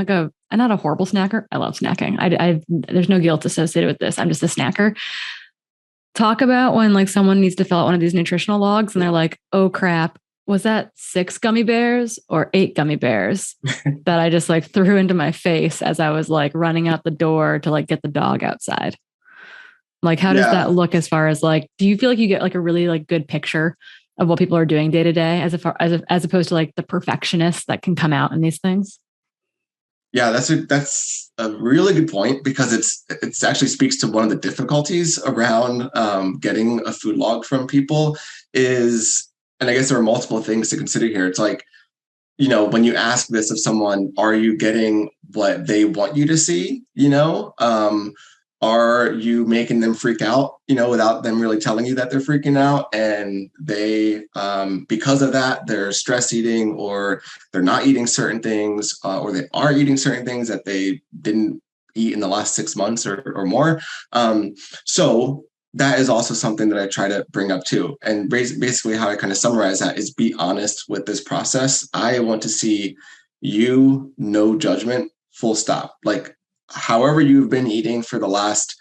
not a horrible snacker. I love snacking. There's no guilt associated with this. I'm just a snacker. Talk about when like someone needs to fill out one of these nutritional logs and they're like, oh crap, was that 6 gummy bears or 8 gummy bears that I just like threw into my face as I was like running out the door to like get the dog outside? Like, how does that look as far as like, do you feel like you get like a really like good picture of what people are doing day to day as opposed to like the perfectionist that can come out in these things? Yeah, that's a really good point because it's actually speaks to one of the difficulties around getting a food log from people is, and I guess there are multiple things to consider here. It's like, when you ask this of someone, are you getting what they want you to see? Are you making them freak out, without them really telling you that they're freaking out? And they, because of that, they're stress eating or they're not eating certain things or they are eating certain things that they didn't eat in the last 6 months or more. So that is also something that I try to bring up too. And basically how I kind of summarize that is be honest with this process. I want to see you, no judgment, full stop. Like, however you've been eating for the last,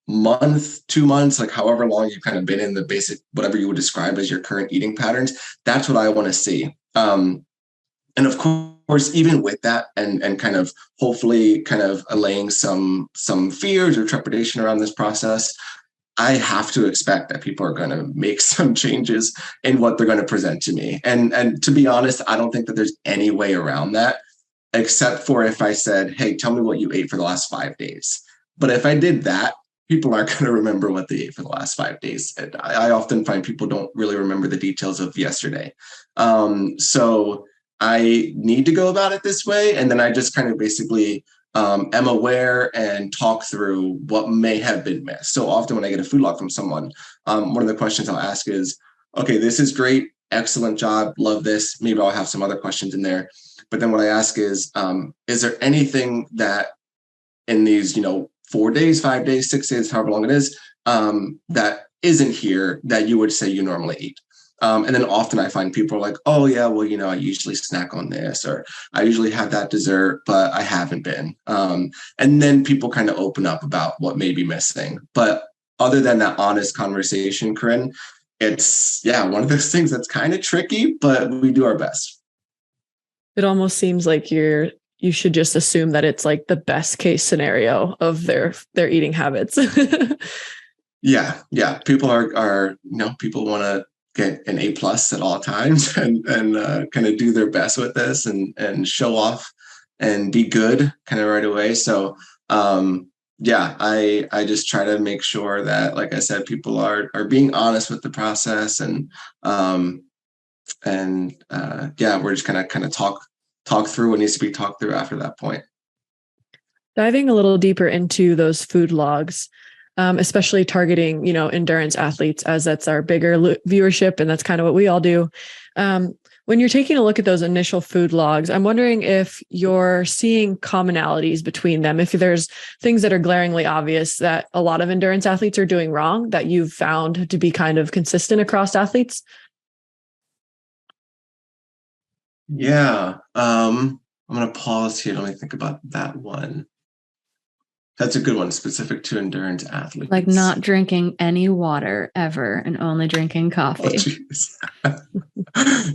month, 2 months, like however long you've kind of been in the basic, whatever you would describe as your current eating patterns, that's what I want to see. And of course, even with that and kind of hopefully kind of allaying some fears or trepidation around this process, I have to expect that people are going to make some changes in what they're going to present to me. And to be honest, I don't think that there's any way around that, except for if I said, hey, tell me what you ate for the last 5 days. But if I did that, people aren't going to remember what they ate for the last 5 days. And I often find people don't really remember the details of yesterday. So I need to go about it this way. And then I just kind of basically am aware and talk through what may have been missed. So often when I get a food log from someone, one of the questions I'll ask is, okay, this is great. Excellent job. Love this. Maybe I'll have some other questions in there. But then what I ask is there anything that in these, 4 days, 5 days, 6 days, however long it is, that isn't here that you would say you normally eat? And then often I find people are like, oh yeah, well, I usually snack on this, or I usually have that dessert, but I haven't been. And then people kind of open up about what may be missing. But other than that honest conversation, Corrine, it's one of those things that's kind of tricky, but we do our best. It almost seems like you should just assume that it's like the best case scenario of their eating habits. Yeah. People are people want to get an A+ at all times and kind of do their best with this and show off and be good kind of right away. So I just try to make sure that, like I said, people are being honest with the process and we're just kind of talk through what needs to be talked through after that point. Diving a little deeper into those food logs, especially targeting, endurance athletes, as that's our bigger viewership. And that's kind of what we all do. When you're taking a look at those initial food logs, I'm wondering if you're seeing commonalities between them, if there's things that are glaringly obvious that a lot of endurance athletes are doing wrong that you've found to be kind of consistent across athletes. Yeah. I'm going to pause here. Let me think about that one. That's a good one, specific to endurance athletes. Like not drinking any water ever and only drinking coffee.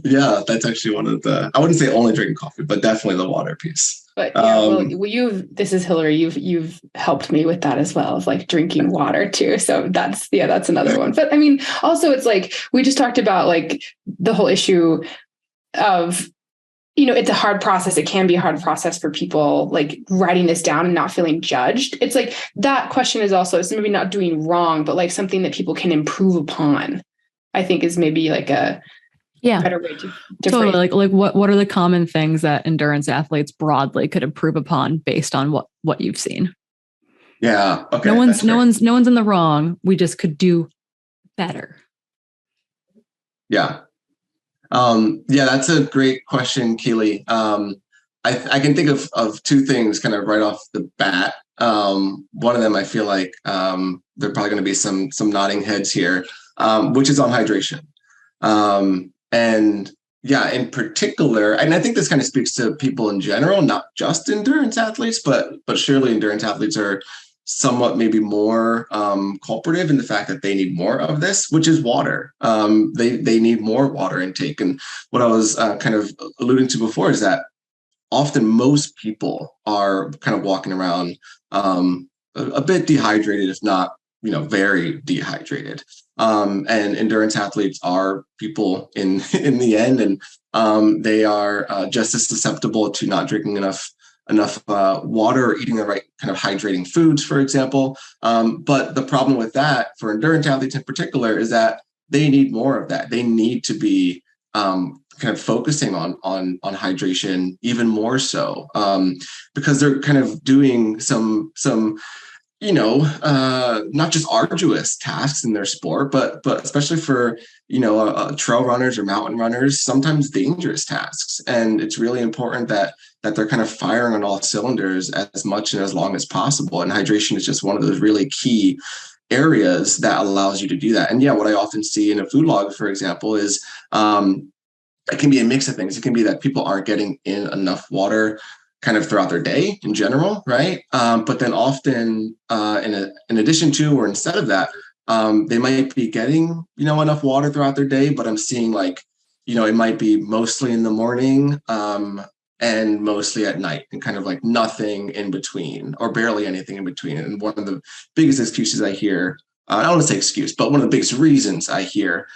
Yeah, that's actually one of the, I wouldn't say only drinking coffee, but definitely the water piece. But yeah, this is Hillary. You've helped me with that as well, of like drinking water too. So that's another one. But I mean, also it's like, we just talked about like the whole issue of, it's a hard process. It can be a hard process for people, like writing this down and not feeling judged. It's like, that question is also, it's maybe not doing wrong, but like something that people can improve upon, I think is maybe like a better way to totally like what are the common things that endurance athletes broadly could improve upon based on what you've seen? Yeah. Okay. No one's in the wrong. We just could do better. Yeah. That's a great question, Keely. I can think of two things kind of right off the bat. One of them, I feel like there are probably going to be some nodding heads here, which is on hydration. And yeah, in particular, and I think this kind of speaks to people in general, not just endurance athletes, but surely endurance athletes are somewhat maybe more cooperative in the fact that they need more of this, which is water. They need more water intake. And what I was kind of alluding to before is that often most people are kind of walking around a bit dehydrated, if not, very dehydrated. And endurance athletes are people in the end, and they are just as susceptible to not drinking enough water or eating the right kind of hydrating foods, for example. But the problem with that for endurance athletes in particular is that they need more of that. They need to be kind of focusing on hydration even more so, because they're kind of doing some not just arduous tasks in their sport, but especially for, trail runners or mountain runners, sometimes dangerous tasks. And it's really important that they're kind of firing on all cylinders as much and as long as possible. And hydration is just one of those really key areas that allows you to do that. And yeah, what I often see in a food log, for example, is it can be a mix of things. It can be that people aren't getting in enough water kind of throughout their day in general, right? But then often in addition to or instead of that, they might be getting, enough water throughout their day, but I'm seeing like, it might be mostly in the morning and mostly at night and kind of like nothing in between or barely anything in between. And one of the biggest excuses I hear, I don't want to say excuse, but one of the biggest reasons I hear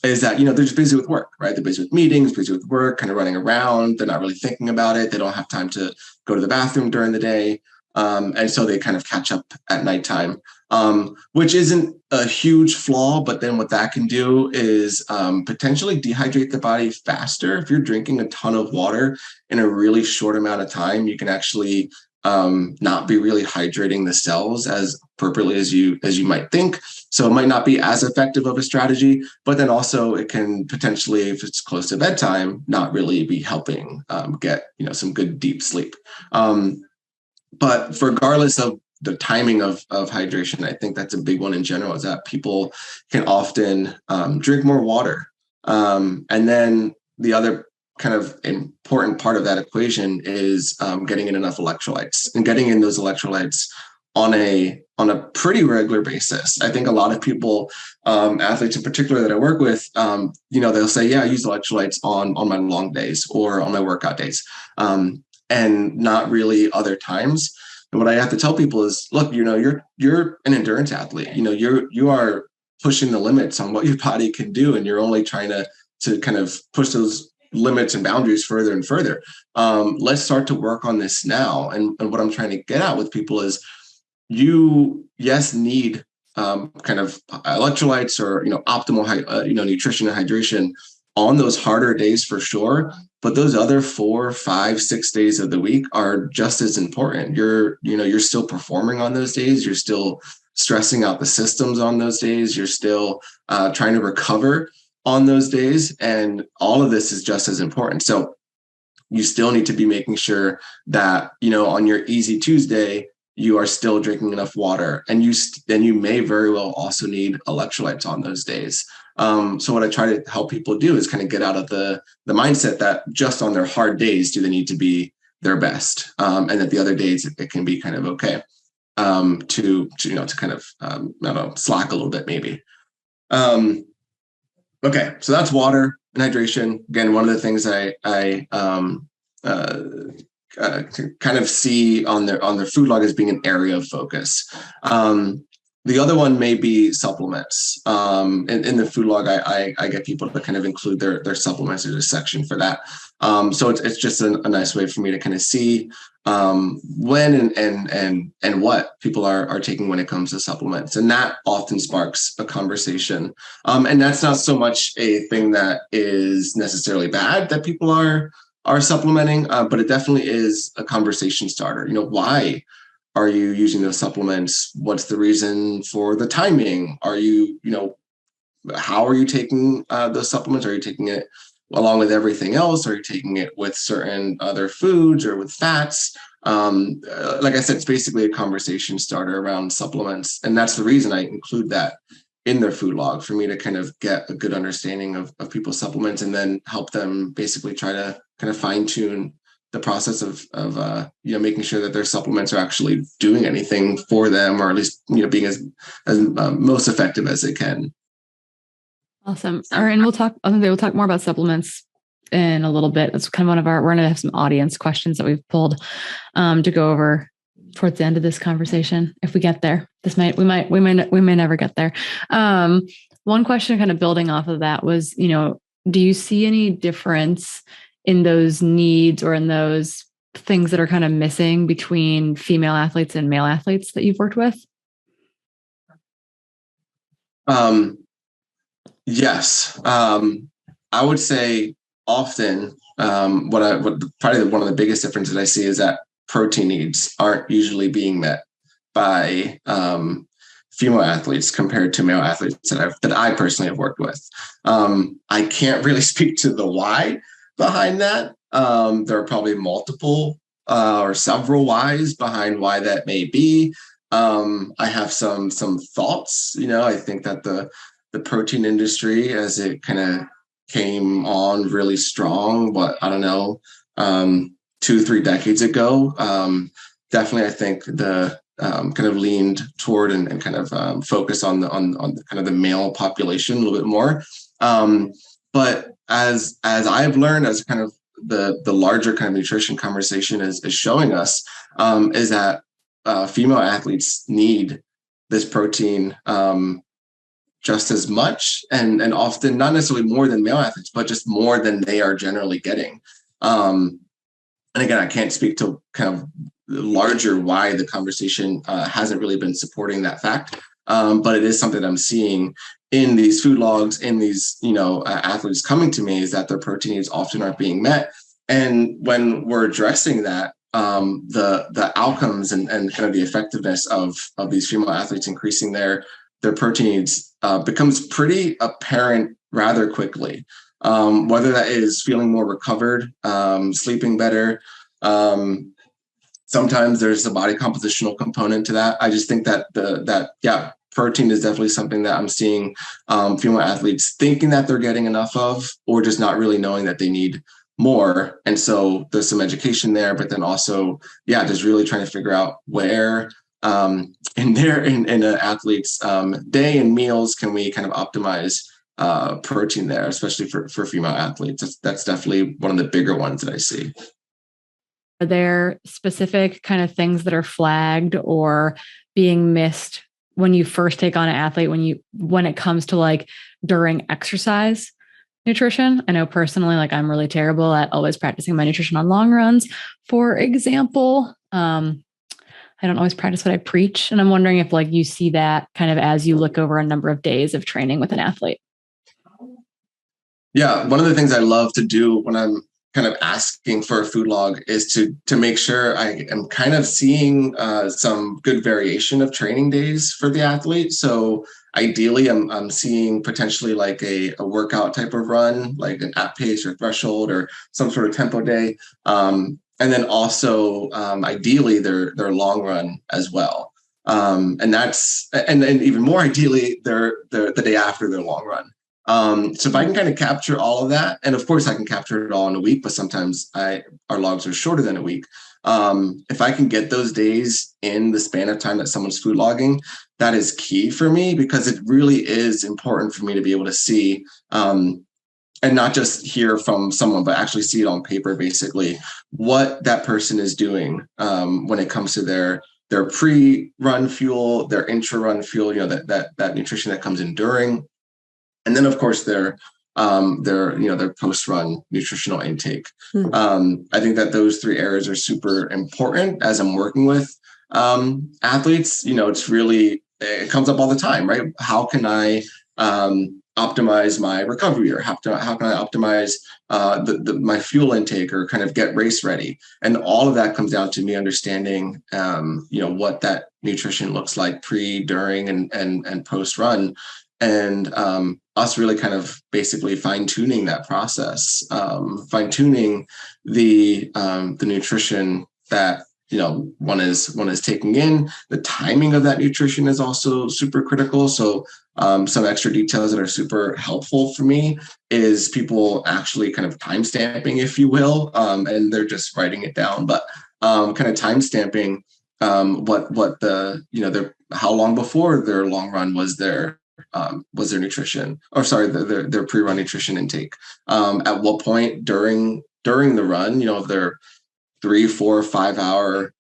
is that, they're just busy with work, right? They're busy with meetings, busy with work, kind of running around. They're not really thinking about it. They don't have time to go to the bathroom during the day. And so they kind of catch up at nighttime, which isn't a huge flaw. But then what that can do is potentially dehydrate the body faster. If you're drinking a ton of water in a really short amount of time, you can actually not be really hydrating the cells as appropriately as you might think. So it might not be as effective of a strategy, but then also it can potentially, if it's close to bedtime, not really be helping get some good deep sleep. But regardless of the timing of hydration, I think that's a big one in general, is that people can often drink more water. And then the other kind of important part of that equation is getting in enough electrolytes and getting in those electrolytes on a pretty regular basis. I think a lot of people, athletes in particular that I work with, they'll say, yeah, I use electrolytes on my long days or on my workout days, and not really other times. And what I have to tell people is, look, you're an endurance athlete. You are pushing the limits on what your body can do, and you're only trying to kind of push those limits and boundaries further and further. Let's start to work on this now. And what I'm trying to get at with people is, you need kind of electrolytes or optimal nutrition and hydration on those harder days for sure, but those other 4, 5, 6 days of the week are just as important. You're still performing on those days. You're still stressing out the systems on those days. You're still trying to recover on those days, and all of this is just as important. So you still need to be making sure that on your easy Tuesday, you are still drinking enough water, and you may very well also need electrolytes on those days. So what I try to help people do is kind of get out of the mindset that just on their hard days do they need to be their best, and that the other days it can be kind of okay to kind of slack a little bit maybe. Okay, so that's water and hydration. Again, one of the things I kind of see on their food log as being an area of focus. The other one may be supplements. In the food log, I get people to kind of include their supplements. There's a section for that. So it's just a nice way for me to kind of see when and what people are taking when it comes to supplements. And that often sparks a conversation. And that's not so much a thing that is necessarily bad that people are supplementing, but it definitely is a conversation starter. Why are you using those supplements? What's the reason for the timing? Are you, how are you taking those supplements? Are you taking it along with everything else? Are you taking it with certain other foods or with fats? Like I said, it's basically a conversation starter around supplements. And that's the reason I include that in their food log, for me to kind of get a good understanding of people's supplements and then help them basically try to kind of fine tune the process of making sure that their supplements are actually doing anything for them, or at least being as most effective as they can. Awesome. All right, and we'll talk more about supplements in a little bit. That's kind of we're going to have some audience questions that we've pulled to go over towards the end of this conversation. If we get there, we may never get there. One question kind of building off of that was, do you see any difference in those needs or in those things that are kind of missing between female athletes and male athletes that you've worked with? Yes. I would say often probably one of the biggest differences I see is that protein needs aren't usually being met by female athletes compared to male athletes that I personally have worked with. I can't really speak to the why behind that. There are probably multiple or several whys behind why that may be. I have some thoughts. I think that the protein industry, as it kind of came on really strong, 2-3 decades ago, definitely I think the kind of leaned toward and kind of focus on the kind of the male population a little bit more. But as I've learned, as kind of the larger kind of nutrition conversation is showing us, is that female athletes need this protein just as much, and often not necessarily more than male athletes, but just more than they are generally getting. And again, I can't speak to kind of larger why the conversation hasn't really been supporting that fact, but it is something that I'm seeing in these food logs, in these athletes coming to me, is that their protein needs often aren't being met. And when we're addressing that, the outcomes and kind of the effectiveness of these female athletes increasing their protein needs becomes pretty apparent rather quickly. Whether that is feeling more recovered, sleeping better. Sometimes there's a body compositional component to that. I just think that protein is definitely something that I'm seeing female athletes thinking that they're getting enough of, or just not really knowing that they need more. And so there's some education there, but then also, just really trying to figure out where in an athlete's day and meals can we kind of optimize protein there, especially for female athletes. That's definitely one of the bigger ones that I see. Are there specific kind of things that are flagged or being missed when you first take on an athlete, when it comes to like during exercise nutrition? I know personally, like I'm really terrible at always practicing my nutrition on long runs. For example, I don't always practice what I preach. And I'm wondering if like you see that kind of as you look over a number of days of training with an athlete. Yeah. One of the things I love to do when I'm kind of asking for a food log is to make sure I am kind of seeing some good variation of training days for the athlete. So ideally I'm seeing potentially like a workout type of run, like an at pace or threshold or some sort of tempo day. And then also ideally their long run as well. And even more ideally the day after their long run. So if I can kind of capture all of that, and of course I can capture it all in a week, but sometimes our logs are shorter than a week. If I can get those days in the span of time that someone's food logging, that is key for me, because it really is important for me to be able to see not just hear from someone, but actually see it on paper, basically what that person is doing when it comes to their pre-run fuel, their intra-run fuel, that nutrition that comes in during, and then of course their post-run nutritional intake. I think that those 3 areas are super important as I'm working with athletes. It's really, it comes up all the time, right? How can I optimize my recovery, or how can I optimize my fuel intake, or kind of get race ready? And all of that comes down to me understanding what that nutrition looks like pre, during, and post run, and us really kind of basically fine-tuning that process, fine-tuning the nutrition that one is taking in. The timing of that nutrition is also super critical. So some extra details that are super helpful for me is people actually kind of time stamping, if you will, and they're just writing it down, but kind of time stamping what the how long before their long run was their nutrition, or sorry, their pre-run nutrition intake. At what point during the run, if they're 3, 4, 5 hour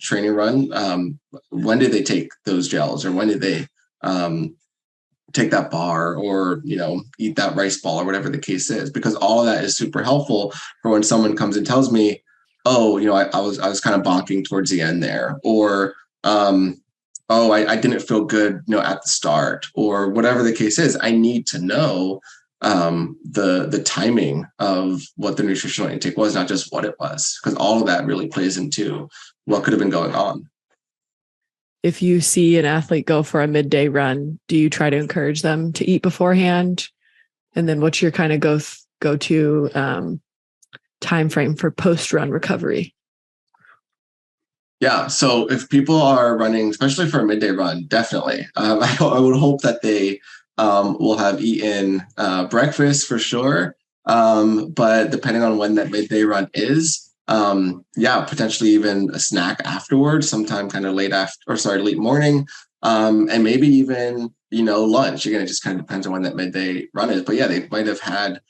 training run, when did they take those gels, or when did they take that bar, or eat that rice ball, or whatever the case is, because all of that is super helpful for when someone comes and tells me, oh, I was kind of bonking towards the end there, or I didn't feel good at the start, or whatever the case is. I need to know the timing of what the nutritional intake was, not just what it was, because all of that really plays into what could have been going on. If you see an athlete go for a midday run, do you try to encourage them to eat beforehand? And then what's your kind of go-to time frame for post-run recovery? Yeah, so if people are running, especially for a midday run, definitely, I would hope that they will have eaten breakfast for sure. But depending on when that midday run is, potentially even a snack afterwards, sometime kind of late morning, and maybe even, lunch. Again, it just kind of depends on when that midday run is. But yeah, they might have had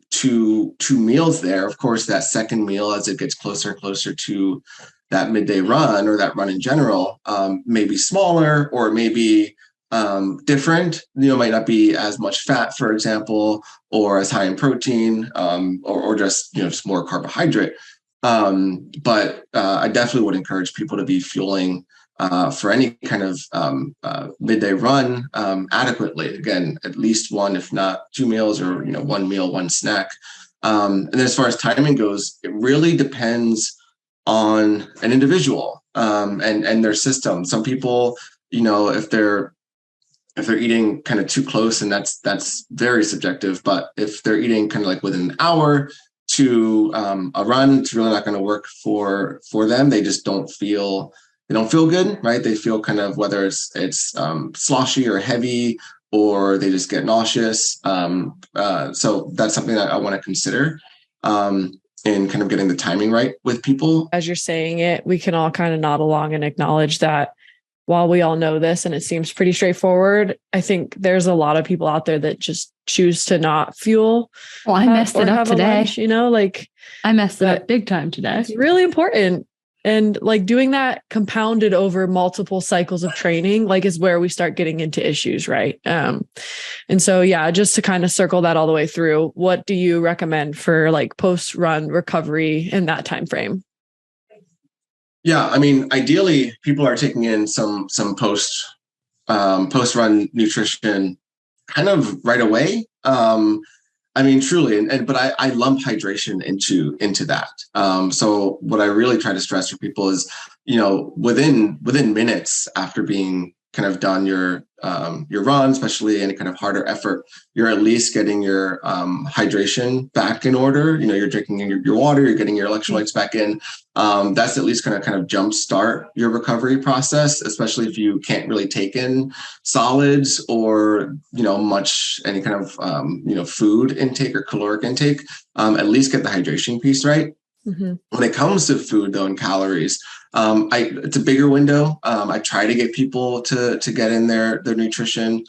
two meals there. Of course, that second meal, as it gets closer and closer to that midday run, or that run in general, may be smaller, or maybe different. Might not be as much fat, for example, or as high in protein, or just just more carbohydrate. But I definitely would encourage people to be fueling for any kind of midday run adequately. Again, at least one, if not 2 meals, or one meal, one snack. And then as far as timing goes, it really depends on an individual and their system. Some people, if they're eating kind of too close, and that's very subjective, but if they're eating kind of like within an hour to a run, it's really not going to work for them. They just don't feel good, right? They feel kind of, whether it's sloshy or heavy, or they just get nauseous. So that's something that I want to consider in kind of getting the timing right with people. As you're saying it, we can all kind of nod along and acknowledge that while we all know this and it seems pretty straightforward, I think there's a lot of people out there that just choose to not fuel. Well, I messed it up today. Lunch, I messed it up big time today. It's really important. And doing that compounded over multiple cycles of training, is where we start getting into issues, right? And so, just to kind of circle that all the way through, what do you recommend for post-run recovery in that time frame? Yeah, I mean, ideally, people are taking in some post-run nutrition kind of right away. I mean, truly, but I lump hydration into that. So what I really try to stress for people is, within minutes after being kind of done your run, especially any kind of harder effort, you're at least getting your hydration back in order. You're drinking your water, you're getting your electrolytes back in. That's at least going to kind of jumpstart your recovery process, especially if you can't really take in solids or any kind of food intake or caloric intake. At least get the hydration piece right. Mm-hmm. When it comes to food, though, and calories, It's a bigger window. I try to get people to get in their nutrition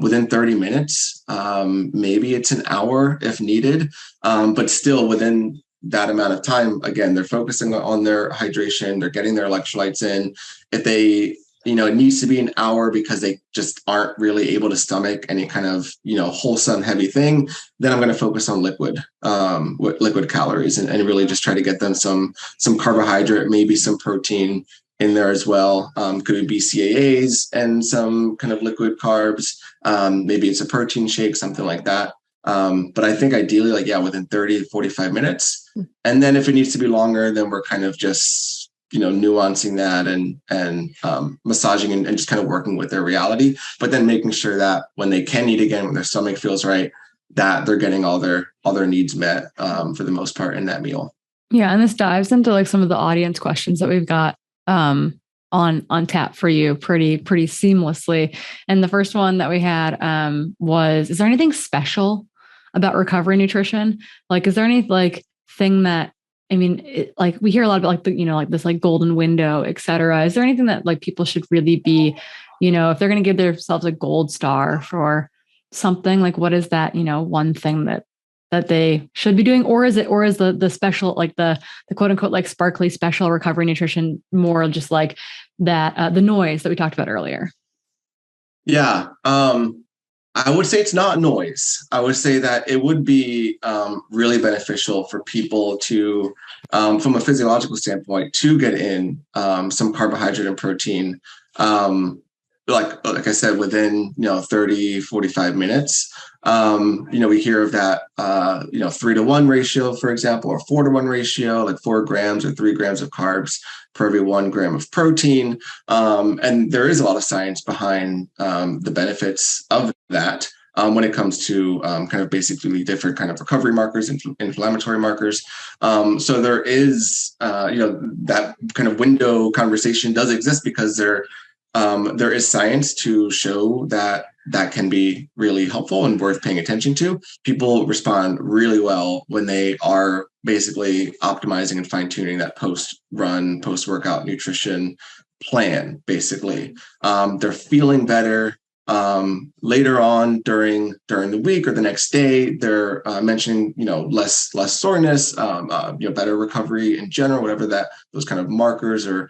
within 30 minutes. Maybe it's an hour if needed, but still within that amount of time. Again, they're focusing on their hydration. They're getting their electrolytes in. If they, it needs to be an hour because they just aren't really able to stomach any kind of, wholesome heavy thing, then I'm going to focus on liquid calories and really just try to get them some carbohydrate, maybe some protein in there as well. Could be BCAAs and some kind of liquid carbs. Maybe it's a protein shake, something like that. But I think ideally, within 30 to 45 minutes. And then if it needs to be longer, then we're kind of just, nuancing that and massaging and just kind of working with their reality, but then making sure that when they can eat again, when their stomach feels right, that they're getting all their needs met for the most part in that meal. Yeah. And this dives into some of the audience questions that we've got on tap for you pretty seamlessly. And the first one that we had was, is there anything special about recovery nutrition? Is there any thing that, we hear a lot about this golden window, et cetera. Is there anything that people should really be, if they're going to give themselves a gold star for something, what is that, one thing that they should be doing? Or is the special, the quote unquote, sparkly special recovery nutrition more just that, the noise that we talked about earlier? Yeah. I would say it's not noise. I would say that it would be really beneficial for people to, from a physiological standpoint, to get in some carbohydrate and protein, like I said, within 30, 45 minutes. We hear of that 3-to-1 ratio, for example, or 4-to-1 ratio, 4 grams or 3 grams of carbs per every 1 gram of protein. And there is a lot of science behind the benefits of that when it comes to kind of basically different kind of recovery markers, inflammatory markers. So there is, that kind of window conversation does exist because there is science to show that can be really helpful and worth paying attention to. People respond really well when they are basically optimizing and fine-tuning that post-run, post-workout nutrition plan, basically. They're feeling better later on during the week or the next day. They're mentioning, less soreness, better recovery in general, whatever those kind of markers or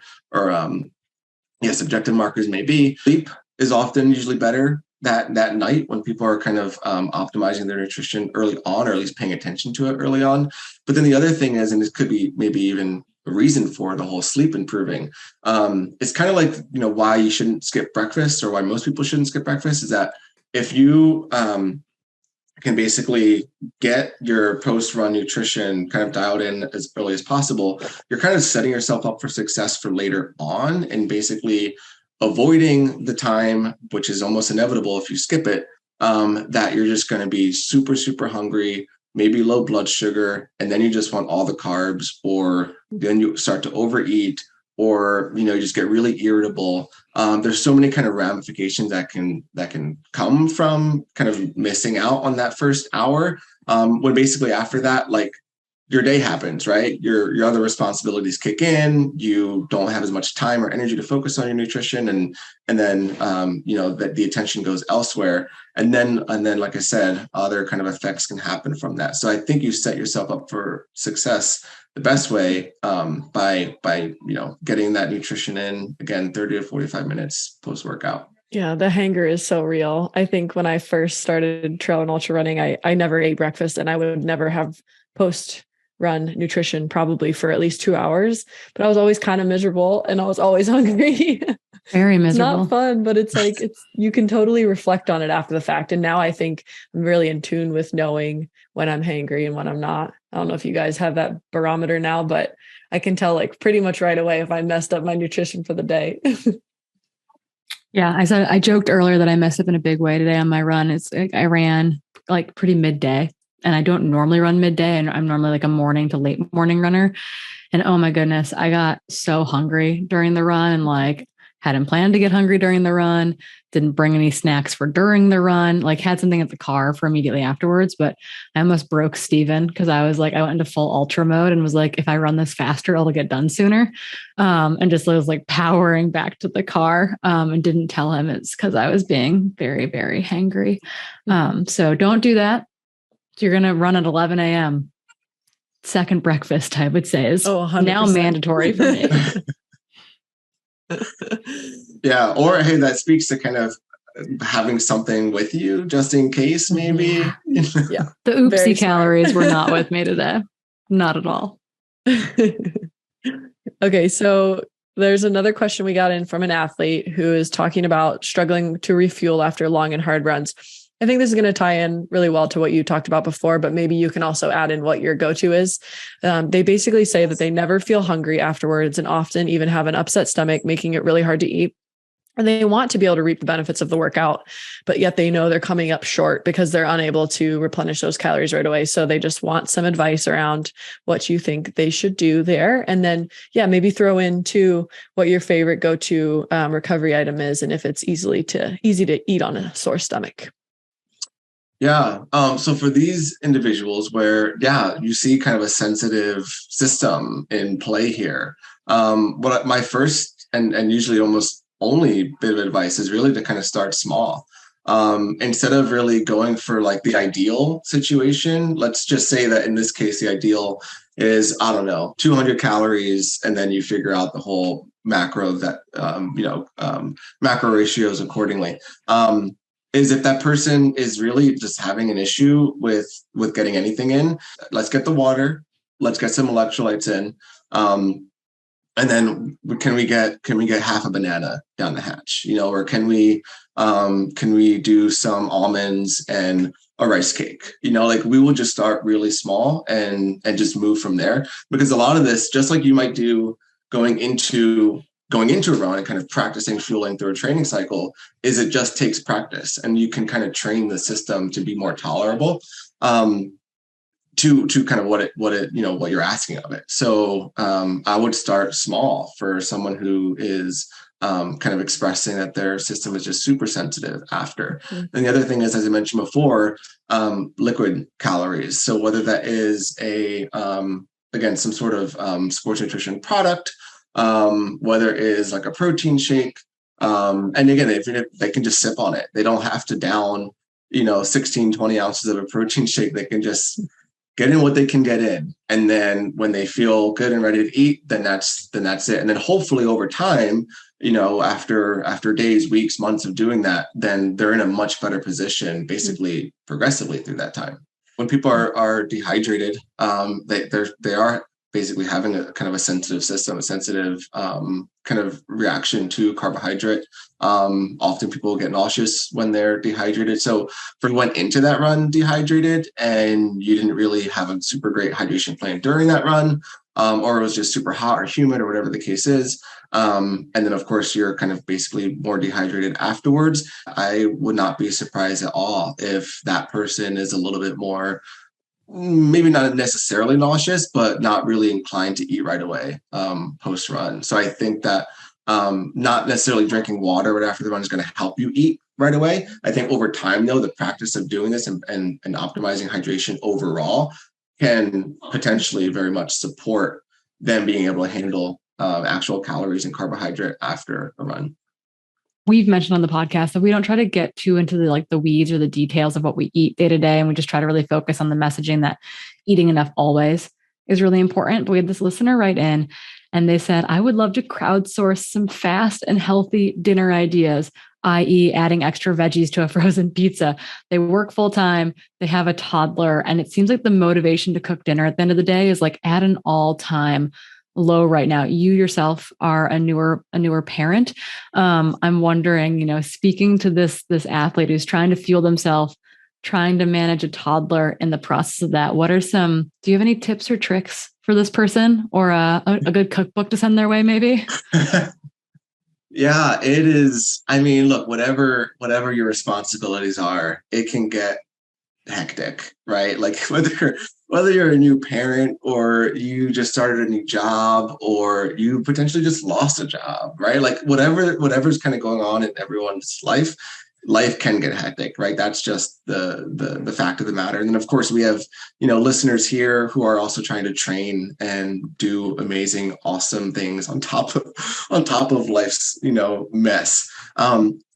subjective markers may be. Sleep is often usually better that night when people are kind of optimizing their nutrition early on, or at least paying attention to it early on. But then the other thing is, and this could be maybe even a reason for the whole sleep improving, it's kind of why you shouldn't skip breakfast, or why most people shouldn't skip breakfast, is that if you can basically get your post-run nutrition kind of dialed in as early as possible, you're kind of setting yourself up for success for later on, and basically avoiding the time, which is almost inevitable if you skip it, that you're just going to be super, super hungry, maybe low blood sugar, and then you just want all the carbs, or then you start to overeat, or you just get really irritable. There's so many kind of ramifications that can come from kind of missing out on that first hour. When basically after that, your day happens, right? Your other responsibilities kick in. You don't have as much time or energy to focus on your nutrition, and then that the attention goes elsewhere. And then, like I said, other kind of effects can happen from that. So I think you set yourself up for success the best way by getting that nutrition in, again, 30 to 45 minutes post workout. Yeah, the hanger is so real. I think when I first started trail and ultra running, I never ate breakfast, and I would never have post-run nutrition probably for at least 2 hours, but I was always kind of miserable and I was always hungry. Very miserable. It's not fun, but it's you can totally reflect on it after the fact. And now I think I'm really in tune with knowing when I'm hangry and when I'm not. I don't know if you guys have that barometer now, but I can tell pretty much right away if I messed up my nutrition for the day. Yeah, I joked earlier that I messed up in a big way today on my run. I ran pretty midday, and I don't normally run midday, and I'm normally a morning to late morning runner. And oh my goodness, I got so hungry during the run, and hadn't planned to get hungry during the run, didn't bring any snacks for during the run, like had something at the car for immediately afterwards. But I almost broke Steven because I was like, I went into full ultra mode and was like, if I run this faster, it'll get done sooner. And just was like powering back to the car and didn't tell him it's because I was being very, very hangry. So don't do that. You're going to run at 11 a.m. Second breakfast, I would say, is now mandatory for me. Yeah. Or, hey, that speaks to kind of having something with you just in case, maybe. Yeah. The oopsie calories were not with me today. Not at all. Okay. So there's another question we got in from an athlete who is talking about struggling to refuel after long and hard runs. I think this is going to tie in really well to what you talked about before, but maybe you can also add in what your go-to is. They basically say that they never feel hungry afterwards and often even have an upset stomach, making it really hard to eat. And they want to be able to reap the benefits of the workout, but yet they know they're coming up short because they're unable to replenish those calories right away. So they just want some advice around what you think they should do there. And then, maybe throw in too what your favorite go-to recovery item is, and if it's easy to eat on a sore stomach. Yeah. So for these individuals where, you see kind of a sensitive system in play here, what my first and usually almost only bit of advice is really to kind of start small. Instead of really going for like the ideal situation, let's just say that in this case, the ideal is, 200 calories, and then you figure out the whole macro that, macro ratios accordingly. Is if that person is really just having an issue with getting anything in, let's get the water, let's get some electrolytes in, and then can we get half a banana down the hatch, or can we do some almonds and a rice cake, like we will just start really small and just move from there, because a lot of this, just like you might do going into a run and kind of practicing fueling through a training cycle, is it just takes practice, and you can kind of train the system to be more tolerable to kind of what you're asking of it. So I would start small for someone who is kind of expressing that their system is just super sensitive after. And the other thing is, as I mentioned before, liquid calories. So whether that is again, some sort of sports nutrition product, whether it is like a protein shake. And again, if they can just sip on it, they don't have to down, 16, 20 ounces of a protein shake. They can just get in what they can get in. And then when they feel good and ready to eat, then that's it. And then hopefully over time, after days, weeks, months of doing that, then they're in a much better position, basically progressively through that time. When people are dehydrated, they are basically having a kind of a sensitive system, a sensitive kind of reaction to carbohydrate. Often people get nauseous when they're dehydrated. So if you went into that run dehydrated and you didn't really have a super great hydration plan during that run, or it was just super hot or humid or whatever the case is, and then of course you're kind of basically more dehydrated afterwards, I would not be surprised at all if that person is a little bit more, maybe not necessarily nauseous, but not really inclined to eat right away post run. So I think that not necessarily drinking water right after the run is going to help you eat right away. I think over time, though, the practice of doing this and optimizing hydration overall can potentially very much support them being able to handle actual calories and carbohydrate after a run. We've mentioned on the podcast that we don't try to get too into the weeds or the details of what we eat day to day. And we just try to really focus on the messaging that eating enough always is really important. But we had this listener write in and they said, I would love to crowdsource some fast and healthy dinner ideas, i.e. adding extra veggies to a frozen pizza. They work full time. They have a toddler. And it seems like the motivation to cook dinner at the end of the day is like at an all-time low right now. You yourself are a newer parent. I'm wondering, speaking to this athlete who's trying to fuel themselves, trying to manage a toddler in the process of that, do you have any tips or tricks for this person, or a good cookbook to send their way maybe? Yeah, it is. I mean, look, whatever your responsibilities are, it can get hectic, right? Like whether you're a new parent or you just started a new job or you potentially just lost a job, right? Like whatever's kind of going on in everyone's life can get hectic, right? That's just the fact of the matter. And then of course we have, listeners here who are also trying to train and do amazing, awesome things on top of life's, mess.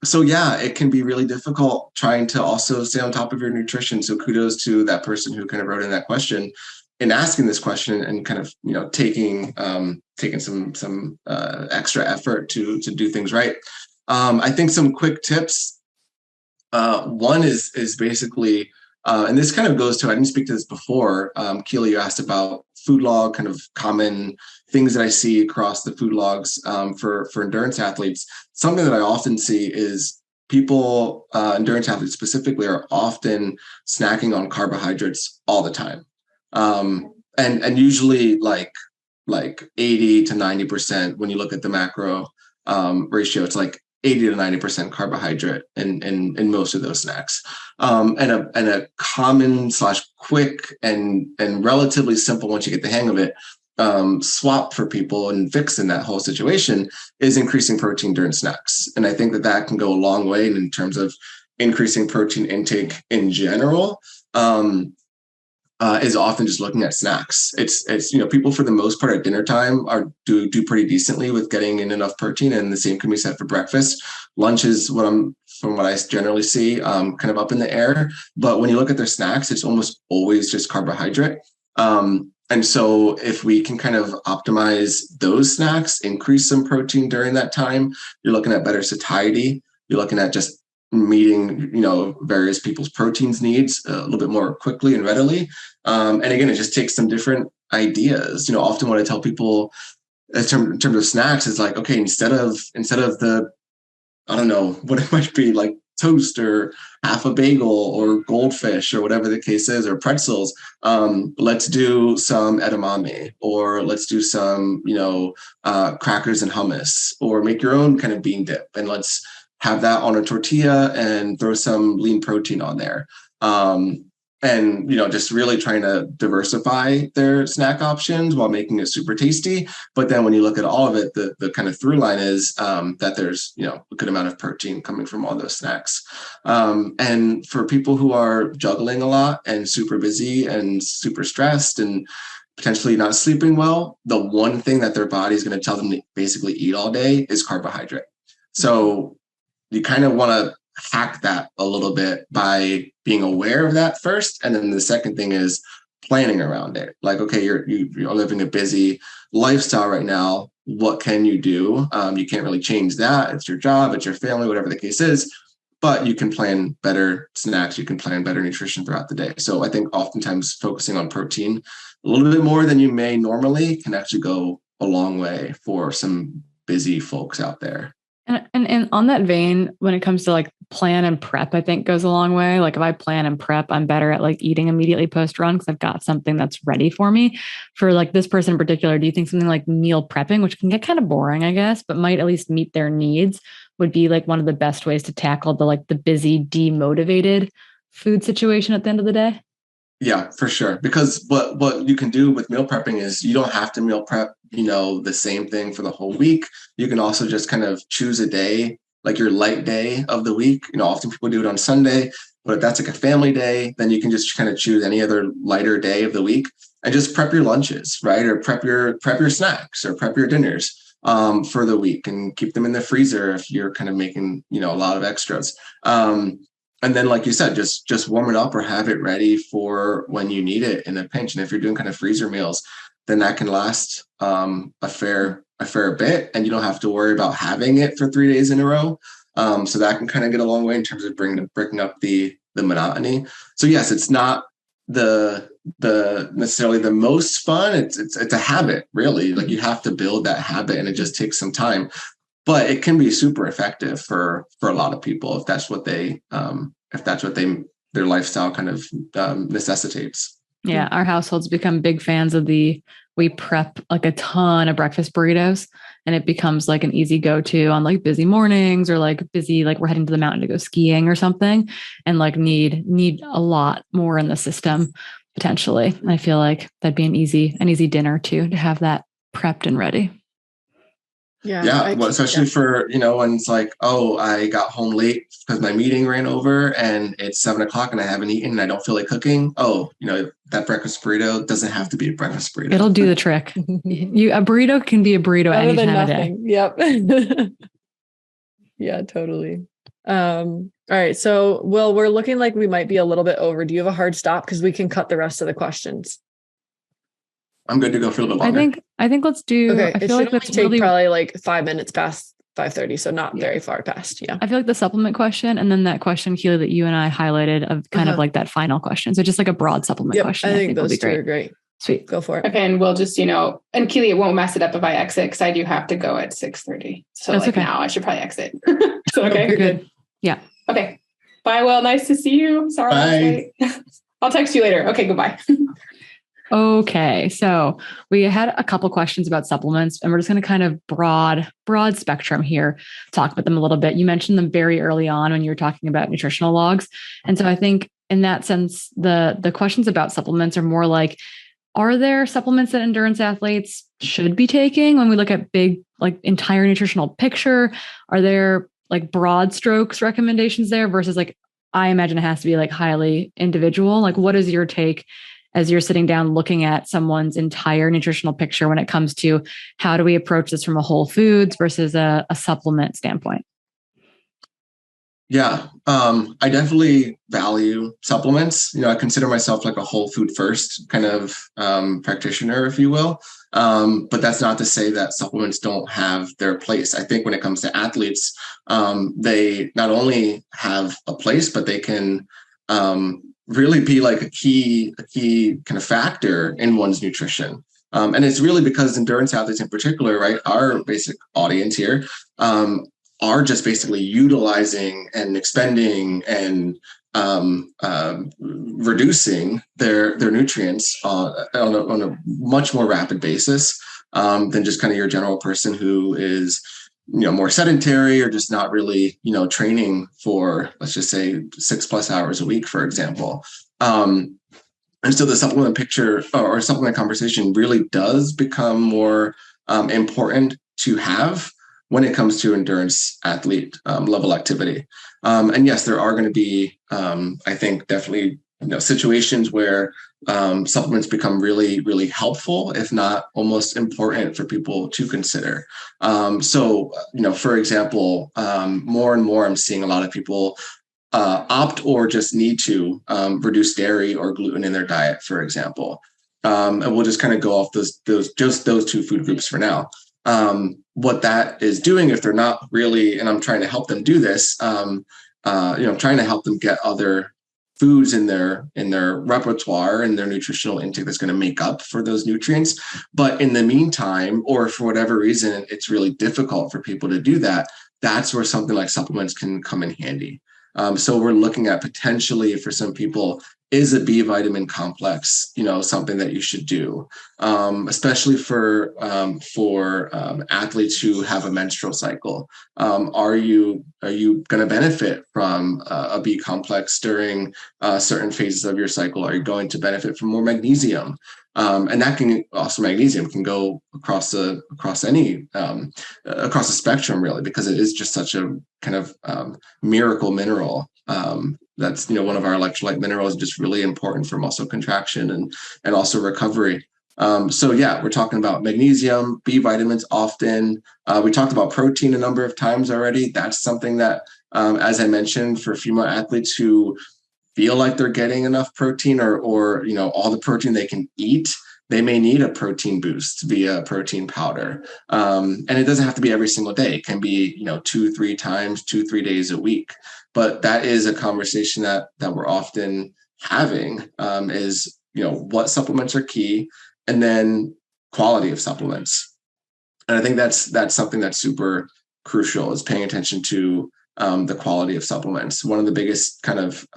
So yeah, it can be really difficult trying to also stay on top of your nutrition. So kudos to that person who kind of wrote in that question and asking this question and kind of, taking some extra effort to do things right. I think some quick tips. One is basically, and this kind of goes to, I didn't speak to this before. Keely, you asked about food log, kind of common things that I see across the food logs for endurance athletes. Something that I often see is people, endurance athletes specifically, are often snacking on carbohydrates all the time. And usually like 80 to 90% when you look at the macro ratio, it's like 80 to 90% carbohydrate in most of those snacks. And a common / quick and relatively simple, once you get the hang of it, swap for people and fix in that whole situation is increasing protein during snacks. And I think that can go a long way in terms of increasing protein intake in general. Is often just looking at snacks. It's people for the most part at dinner time do pretty decently with getting in enough protein, and the same can be said for breakfast. Lunch is from what I generally see, kind of up in the air. But when you look at their snacks, it's almost always just carbohydrate. And so if we can kind of optimize those snacks, increase some protein during that time, you're looking at better satiety. You're looking at just meeting, various people's proteins needs a little bit more quickly and readily. And again, it just takes some different ideas. Often what I tell people in terms of snacks is like, okay, instead of the, I don't know what it might be, like toast or half a bagel or goldfish or whatever the case is, or pretzels, let's do some edamame, or let's do some, crackers and hummus, or make your own kind of bean dip, and let's have that on a tortilla and throw some lean protein on there. And, just really trying to diversify their snack options while making it super tasty. But then when you look at all of it, the kind of through line is that there's, a good amount of protein coming from all those snacks. And for people who are juggling a lot and super busy and super stressed and potentially not sleeping well, the one thing that their body is going to tell them to basically eat all day is carbohydrate. So you kind of want to hack that a little bit by being aware of that first. And then the second thing is planning around it. Like, okay, you're living a busy lifestyle right now. What can you do? You can't really change that. It's your job, it's your family, whatever the case is, but you can plan better snacks. You can plan better nutrition throughout the day. So I think oftentimes focusing on protein a little bit more than you may normally can actually go a long way for some busy folks out there. And on that vein, when it comes to like plan and prep, I think goes a long way. Like if I plan and prep, I'm better at like eating immediately post run because I've got something that's ready for me. For like this person in particular, do you think something like meal prepping, which can get kind of boring, I guess, but might at least meet their needs, would be like one of the best ways to tackle the busy, demotivated food situation at the end of the day? Yeah, for sure. Because what you can do with meal prepping is you don't have to meal prep, the same thing for the whole week. You can also just kind of choose a day, like your light day of the week. Often people do it on Sunday, but if that's like a family day, then you can just kind of choose any other lighter day of the week and just prep your lunches, right? Or prep your snacks or prep your dinners for the week and keep them in the freezer if you're kind of making, a lot of extras. And then, like you said, just warm it up or have it ready for when you need it in a pinch. And if you're doing kind of freezer meals, then that can last a fair bit, and you don't have to worry about having it for 3 days in a row. So that can kind of get a long way in terms of breaking up the monotony. So yes, it's not the necessarily the most fun. It's a habit, really. Like you have to build that habit, and it just takes some time. But it can be super effective for a lot of people if that's what their lifestyle kind of necessitates. Yeah, our household's become big fans of the we prep like a ton of breakfast burritos, and it becomes like an easy go-to on like busy mornings or like busy, like we're heading to the mountain to go skiing or something, and like need a lot more in the system potentially. And I feel like that'd be an easy dinner too, to have that prepped and ready. Yeah. Well, especially for, when it's like, oh, I got home late because my meeting ran over and it's 7:00 and I haven't eaten and I don't feel like cooking. Oh, that breakfast burrito doesn't have to be a breakfast burrito. It'll do the trick. A burrito can be a burrito any time of day. Yep. Yeah, totally. All right. So, Will, we're looking like we might be a little bit over. Do you have a hard stop? Because we can cut the rest of the questions. I'm good to go for a little bit longer. I think let's do. Okay. I feel like that's take probably like 5 minutes past 5:30, so not very far past. Yeah. I feel like the supplement question, and then that question, Keely, that you and I highlighted of kind of like that final question. So just like a broad supplement question. I think those two are great. Sweet. Go for it. Okay. And we'll just, and Keely, it won't mess it up if I exit because I do have to go at 6:30. So that's now I should probably exit. So, okay. You're good. Yeah. Okay. Bye, Will. Nice to see you. Sorry. Bye. I'll text you later. Okay. Goodbye. Okay. So we had a couple questions about supplements, and we're just going to kind of broad spectrum here, talk about them a little bit. You mentioned them very early on when you were talking about nutritional logs. And so I think in that sense, the questions about supplements are more like, are there supplements that endurance athletes should be taking when we look at big, like entire nutritional picture? Are there like broad strokes recommendations there versus like, I imagine it has to be like highly individual. Like, what is your take as you're sitting down looking at someone's entire nutritional picture when it comes to how do we approach this from a whole foods versus a supplement standpoint? Yeah, I definitely value supplements. I consider myself like a whole food first kind of practitioner, if you will. But that's not to say that supplements don't have their place. I think when it comes to athletes, they not only have a place, but they can really be like a key kind of factor in one's nutrition. And it's really because endurance athletes in particular, right, our basic audience here, are just basically utilizing and expending and reducing their nutrients on a much more rapid basis than just kind of your general person who is more sedentary or just not really training for, let's just say, 6+ hours a week, for example. And so the supplement picture or supplement conversation really does become more important to have when it comes to endurance athlete level activity. And yes, there are going to be, I think, definitely situations where supplements become really, really helpful, if not almost important for people to consider. So, for example, more and more I'm seeing a lot of people opt or just need to reduce dairy or gluten in their diet, for example. And we'll just kind of go off those two food groups for now. What that is doing, if they're not really, and I'm trying to help them do this, I'm trying to help them get other foods in their repertoire and their nutritional intake that's going to make up for those nutrients. But in the meantime, or for whatever reason, it's really difficult for people to do that. That's where something like supplements can come in handy. So we're looking at potentially for some people, is a B vitamin complex, something that you should do, especially for athletes who have a menstrual cycle. Are you going to benefit from a B complex during certain phases of your cycle? Are you going to benefit from more magnesium? And that can also, magnesium can go across the spectrum, really, because it is just such a kind of miracle mineral. That's one of our electrolyte minerals, just really important for muscle contraction and also recovery. So yeah, we're talking about magnesium, B vitamins often. We talked about protein a number of times already. That's something that, as I mentioned, for female athletes who feel like they're getting enough protein or all the protein they can eat, they may need a protein boost via protein powder. And it doesn't have to be every single day. It can be, 2-3 times, 2-3 days a week. But that is a conversation that we're often having, is, what supplements are key, and then quality of supplements. And I think that's something that's super crucial, is paying attention to the quality of supplements. One of the biggest kind of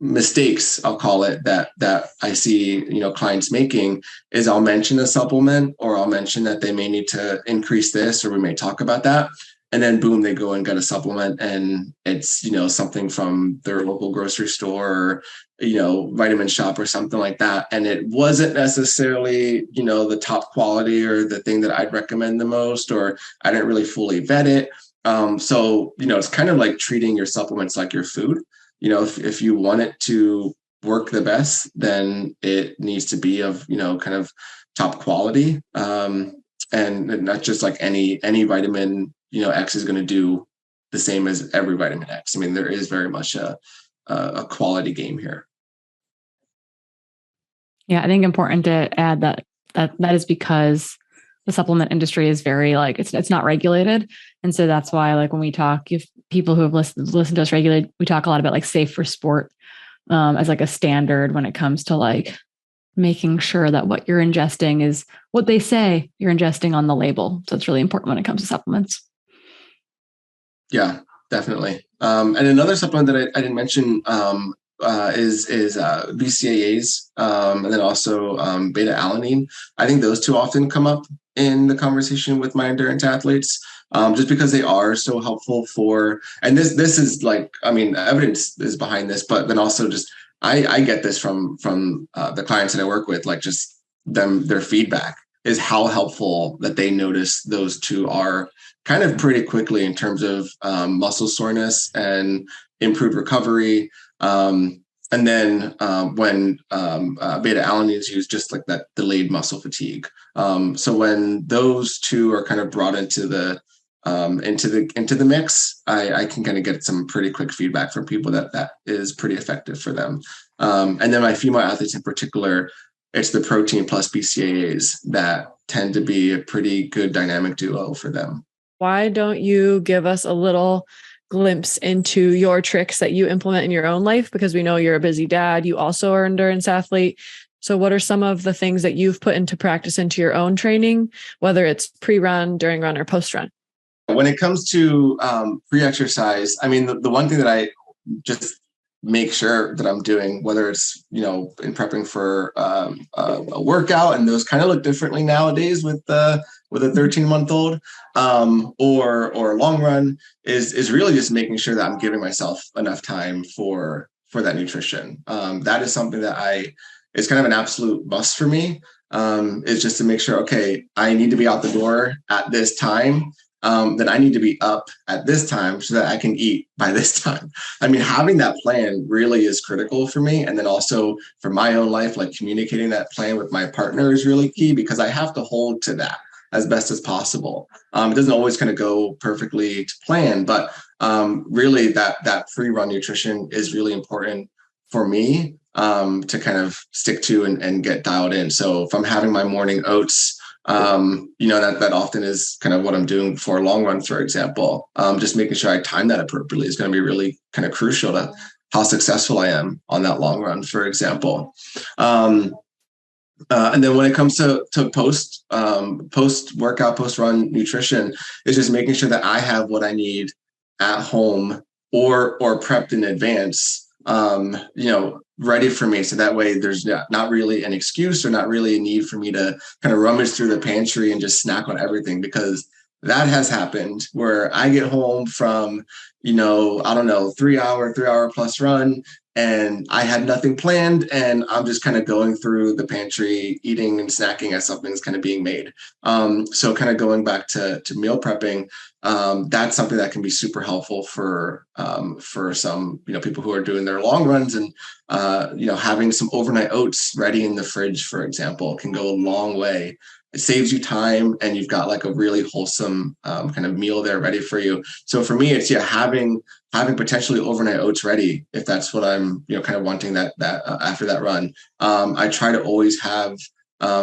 mistakes, I'll call it, that I see, clients making is I'll mention a supplement, or I'll mention that they may need to increase this, or we may talk about that. And then boom, they go and get a supplement, and it's, something from their local grocery store, or, vitamin shop or something like that. And it wasn't necessarily, the top quality or the thing that I'd recommend the most, or I didn't really fully vet it. So, it's kind of like treating your supplements like your food. If you want it to work the best, then it needs to be of, kind of top quality. And not just like any vitamin, X is going to do the same as every vitamin X. I mean, there is very much a quality game here. Yeah, I think important to add that is because the supplement industry is very it's not regulated. And so that's why when we talk, if people who have listened to us regularly, we talk a lot about safe for sport as a standard when it comes to making sure that what you're ingesting is what they say you're ingesting on the label. So it's really important when it comes to supplements. Yeah, definitely. And another supplement that I didn't mention is BCAAs, and then also beta alanine. I think those two often come up in the conversation with my endurance athletes, just because they are so helpful for. And this is evidence is behind this, but then also just I get this from the clients that I work with, just their feedback is how helpful that they notice those two are kind of pretty quickly in terms of muscle soreness and improved recovery. And then when beta alanine is used, just like that delayed muscle fatigue. So when those two are kind of brought into the mix, I can kind of get some pretty quick feedback from people that is pretty effective for them. And then my female athletes in particular, it's the protein plus BCAAs that tend to be a pretty good dynamic duo for them. Why don't you give us a little glimpse into your tricks that you implement in your own life? Because we know you're a busy dad. You also are an endurance athlete. So what are some of the things that you've put into practice into your own training, whether it's pre-run, during run, or post-run? When it comes to pre-exercise, the one thing that I just make sure that I'm doing, whether it's, in prepping for a workout, and those kind of look differently nowadays with a 13-month-old, or a long run, is really just making sure that I'm giving myself enough time for that nutrition. That is something that it's kind of an absolute must for me. Is just to make sure, okay, I need to be out the door at this time. Then I need to be up at this time so that I can eat by this time. Having that plan really is critical for me. And then also for my own life, communicating that plan with my partner is really key, because I have to hold to that as best as possible. It doesn't always kind of go perfectly to plan, but really that pre-run nutrition is really important for me to kind of stick to and get dialed in. So if I'm having my morning oats, that often is kind of what I'm doing for a long run, for example. Just making sure I time that appropriately is going to be really kind of crucial to how successful I am on that long run, for example. And then when it comes to post workout, post run nutrition, is just making sure that I have what I need at home or prepped in advance, ready for me. So that way there's not really an excuse or not really a need for me to kind of rummage through the pantry and just snack on everything, because that has happened where I get home from, 3 hour plus run, and I had nothing planned, and I'm just kind of going through the pantry, eating and snacking as something's kind of being made. So kind of going back to meal prepping, that's something that can be super helpful for some, people who are doing their long runs, and, having some overnight oats ready in the fridge, for example, can go a long way. It saves you time, and you've got a really wholesome kind of meal there ready for you. So for me, it's having potentially overnight oats ready if that's what I'm kind of wanting that after that run. I try to always have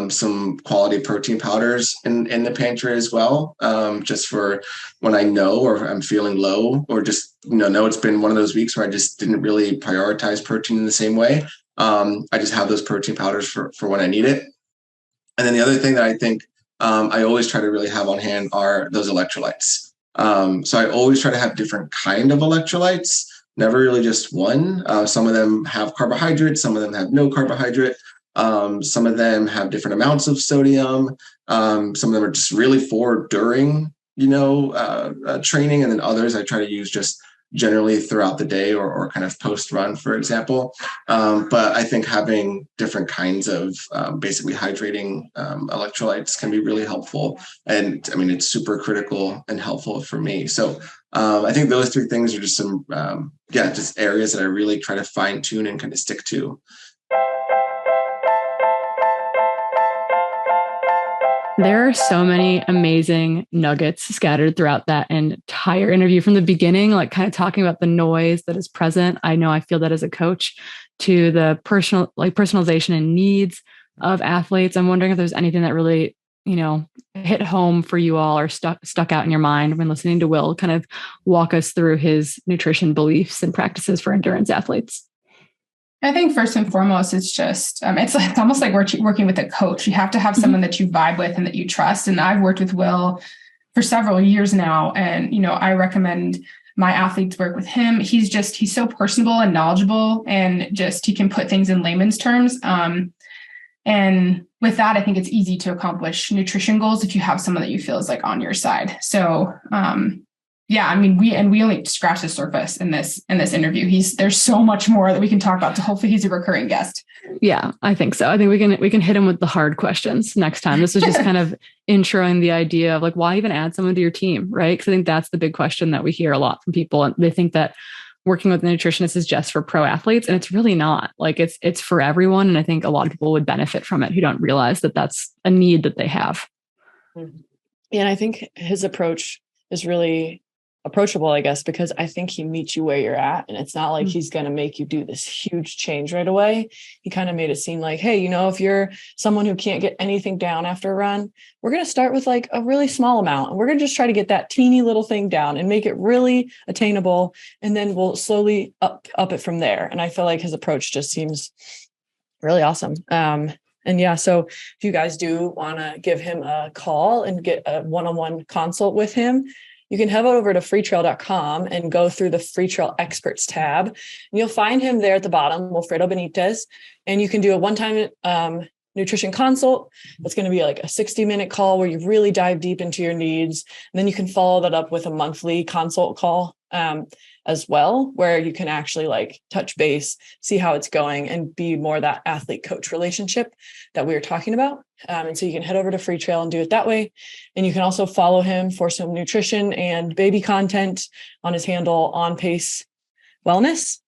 some quality protein powders in the pantry as well, just for when I know or I'm feeling low, or just know it's been one of those weeks where I just didn't really prioritize protein in the same way. I just have those protein powders for when I need it. And then the other thing that I think I always try to really have on hand are those electrolytes. So I always try to have different kind of electrolytes, never really just one. Some of them have carbohydrate, some of them have no carbohydrate. Some of them have different amounts of sodium. Some of them are just really for during, training. And then others I try to use just generally throughout the day or kind of post run, for example. But I think having different kinds of basically hydrating electrolytes can be really helpful. And I mean, it's super critical and helpful for me. So I think those three things are just some, just areas that I really try to fine tune and kind of stick to. There are so many amazing nuggets scattered throughout that entire interview from the beginning, like kind of talking about the noise that is present. I know I feel that as a coach, to the personalization and needs of athletes. I'm wondering if there's anything that really, hit home for you all or stuck out in your mind when listening to Will kind of walk us through his nutrition beliefs and practices for endurance athletes. I think first and foremost, it's just, it's almost like working with a coach. You have to have someone that you vibe with and that you trust. And I've worked with Will for several years now. And, I recommend my athletes work with him. He's so personable and knowledgeable, and just, he can put things in layman's terms. And with that, I think it's easy to accomplish nutrition goals if you have someone that you feel is like on your side. So, we only scratched the surface in this interview. There's so much more that we can talk about. So hopefully he's a recurring guest. Yeah, I think so. I think we can hit him with the hard questions next time. This is just kind of introing the idea of like, why even add someone to your team, right? Because I think that's the big question that we hear a lot from people. And they think that working with a nutritionist is just for pro athletes, and it's really not. Like it's for everyone. And I think a lot of people would benefit from it who don't realize that that's a need that they have. Yeah, and I think his approach is really approachable, I guess, because I think he meets you where you're at, and it's not like he's going to make you do this huge change right away. He kind of made it seem like, hey, if you're someone who can't get anything down after a run, we're going to start with like a really small amount, and we're going to just try to get that teeny little thing down and make it really attainable, and then we'll slowly up it from there. And I feel like his approach just seems really awesome. So if you guys do want to give him a call and get a one-on-one consult with him, you can head over to freetrail.com and go through the Freetrail Experts tab. And you'll find him there at the bottom, Wilfredo Benitez. And you can do a one-time nutrition consult. That's going to be like a 60-minute call where you really dive deep into your needs. And then you can follow that up with a monthly consult call as well, where you can actually like touch base, see how it's going, and be more that athlete coach relationship that we were talking about. And so you can head over to Freetrail and do it that way. And you can also follow him for some nutrition and baby content on his handle, On Pace Wellness.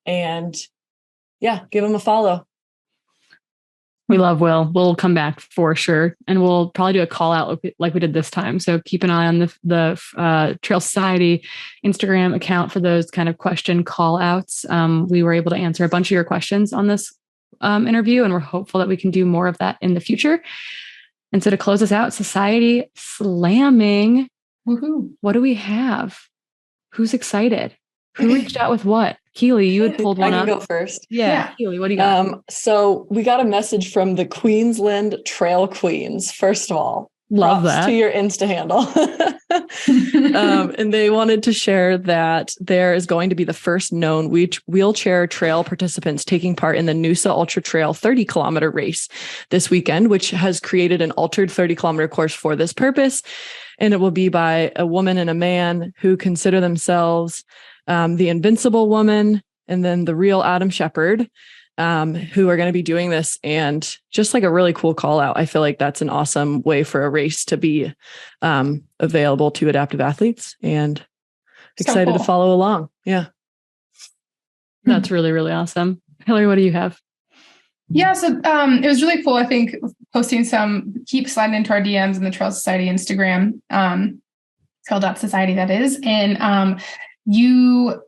And give him a follow. We love Will. We'll come back for sure. And we'll probably do a call out like we did this time. So keep an eye on the Trail Society Instagram account for those kind of question call outs. We were able to answer a bunch of your questions on this interview, and we're hopeful that we can do more of that in the future. And so to close us out, Society Slamming. Woohoo. What do we have? Who's excited? Who reached out with what? Keely, you had pulled one up. I can go first. Yeah. Keely, what do you got? So we got a message from the Queensland Trail Queens. First of all, love that. To your Insta handle. And they wanted to share that there is going to be the first known wheelchair trail participants taking part in the Noosa Ultra Trail 30-kilometer race this weekend, which has created an altered 30-kilometer course for this purpose. And it will be by a woman and a man who consider themselves the Invincible Woman, and then the Real Adam Shepherd, who are going to be doing this. And just like a really cool call out. I feel like that's an awesome way for a race to be available to adaptive athletes, and excited to follow along. Yeah. That's really, really awesome. Hillary, what do you have? Yeah. So it was really cool. I think posting keep sliding into our DMs in the Trail Society Instagram, Trail.Society that is. And you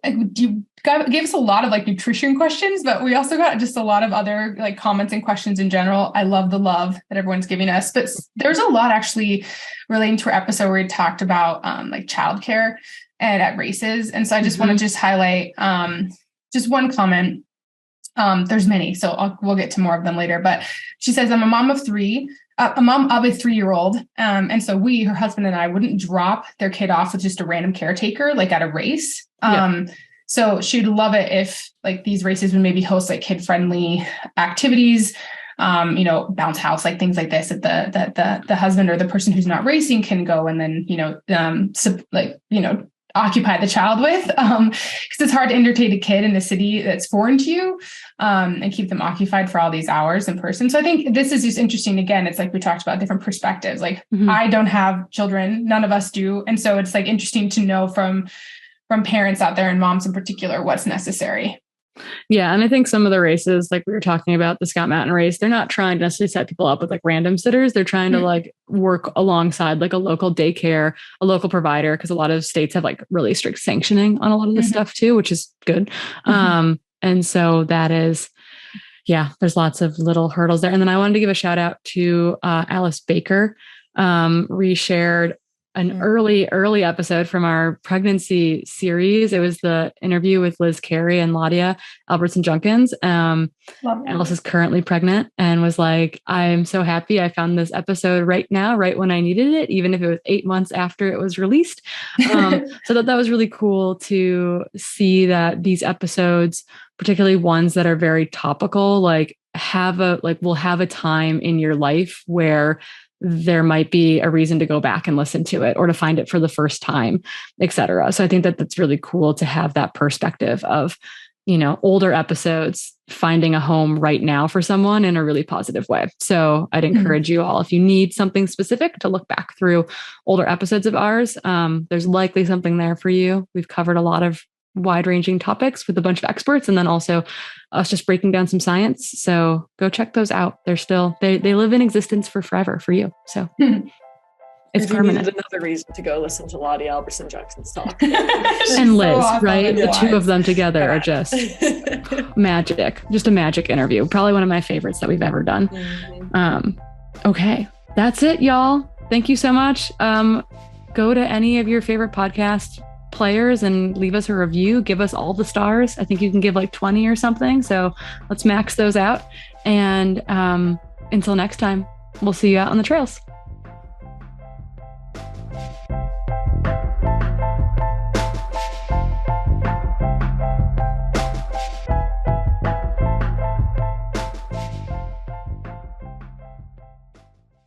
gave us a lot of like nutrition questions, but we also got just a lot of other like comments and questions in general. I love the love that everyone's giving us, but there's a lot actually relating to our episode where we talked about like childcare and at races. And so I just want to just highlight just one comment. There's many, so we'll get to more of them later, but she says, I'm a mom of three. A mom of a 3-year-old. And so her husband and I wouldn't drop their kid off with just a random caretaker, like at a race. So she'd love it if like these races would maybe host like kid-friendly activities, bounce house, like things like this that the husband or the person who's not racing can go and then, occupy the child with, because it's hard to entertain a kid in a city that's foreign to you, and keep them occupied for all these hours in person. So I think this is just interesting. Again, it's like we talked about different perspectives. Like I don't have children, none of us do. And so it's like interesting to know from parents out there and moms in particular, what's necessary. Yeah. And I think some of the races, like we were talking about the Scout Mountain race, they're not trying to necessarily set people up with like random sitters. They're trying to like work alongside like a local daycare, a local provider, because a lot of states have like really strict sanctioning on a lot of this stuff too, which is good. And so that is, there's lots of little hurdles there. And then I wanted to give a shout out to Alice Baker, reshared an early episode from our pregnancy series. It was the interview with Liz Carey and Ladia Albertson-Junkins. Alice is currently pregnant and was like, I'm so happy I found this episode right now, right when I needed it, even if it was 8 months after it was released. So that was really cool to see that these episodes, particularly ones that are very topical, like will have a time in your life where there might be a reason to go back and listen to it or to find it for the first time, et cetera. So I think that that's really cool to have that perspective of, older episodes finding a home right now for someone in a really positive way. So I'd encourage you all, if you need something specific, to look back through older episodes of ours. There's likely something there for you. We've covered a lot of wide-ranging topics with a bunch of experts, and then also us just breaking down some science. So go check those out. They're still, they live in existence for forever for you. So it's permanent. Another reason to go listen to Lottie Albertson-Junkins talk. And Liz, awesome. Right? The two of them together are just magic. Just a magic interview. Probably one of my favorites that we've ever done. Okay. That's it, y'all. Thank you so much. Go to any of your favorite podcast players and leave us a review. Give us all the stars. I think you can give like 20 or something. So let's max those out. And until next time, we'll see you out on the trails.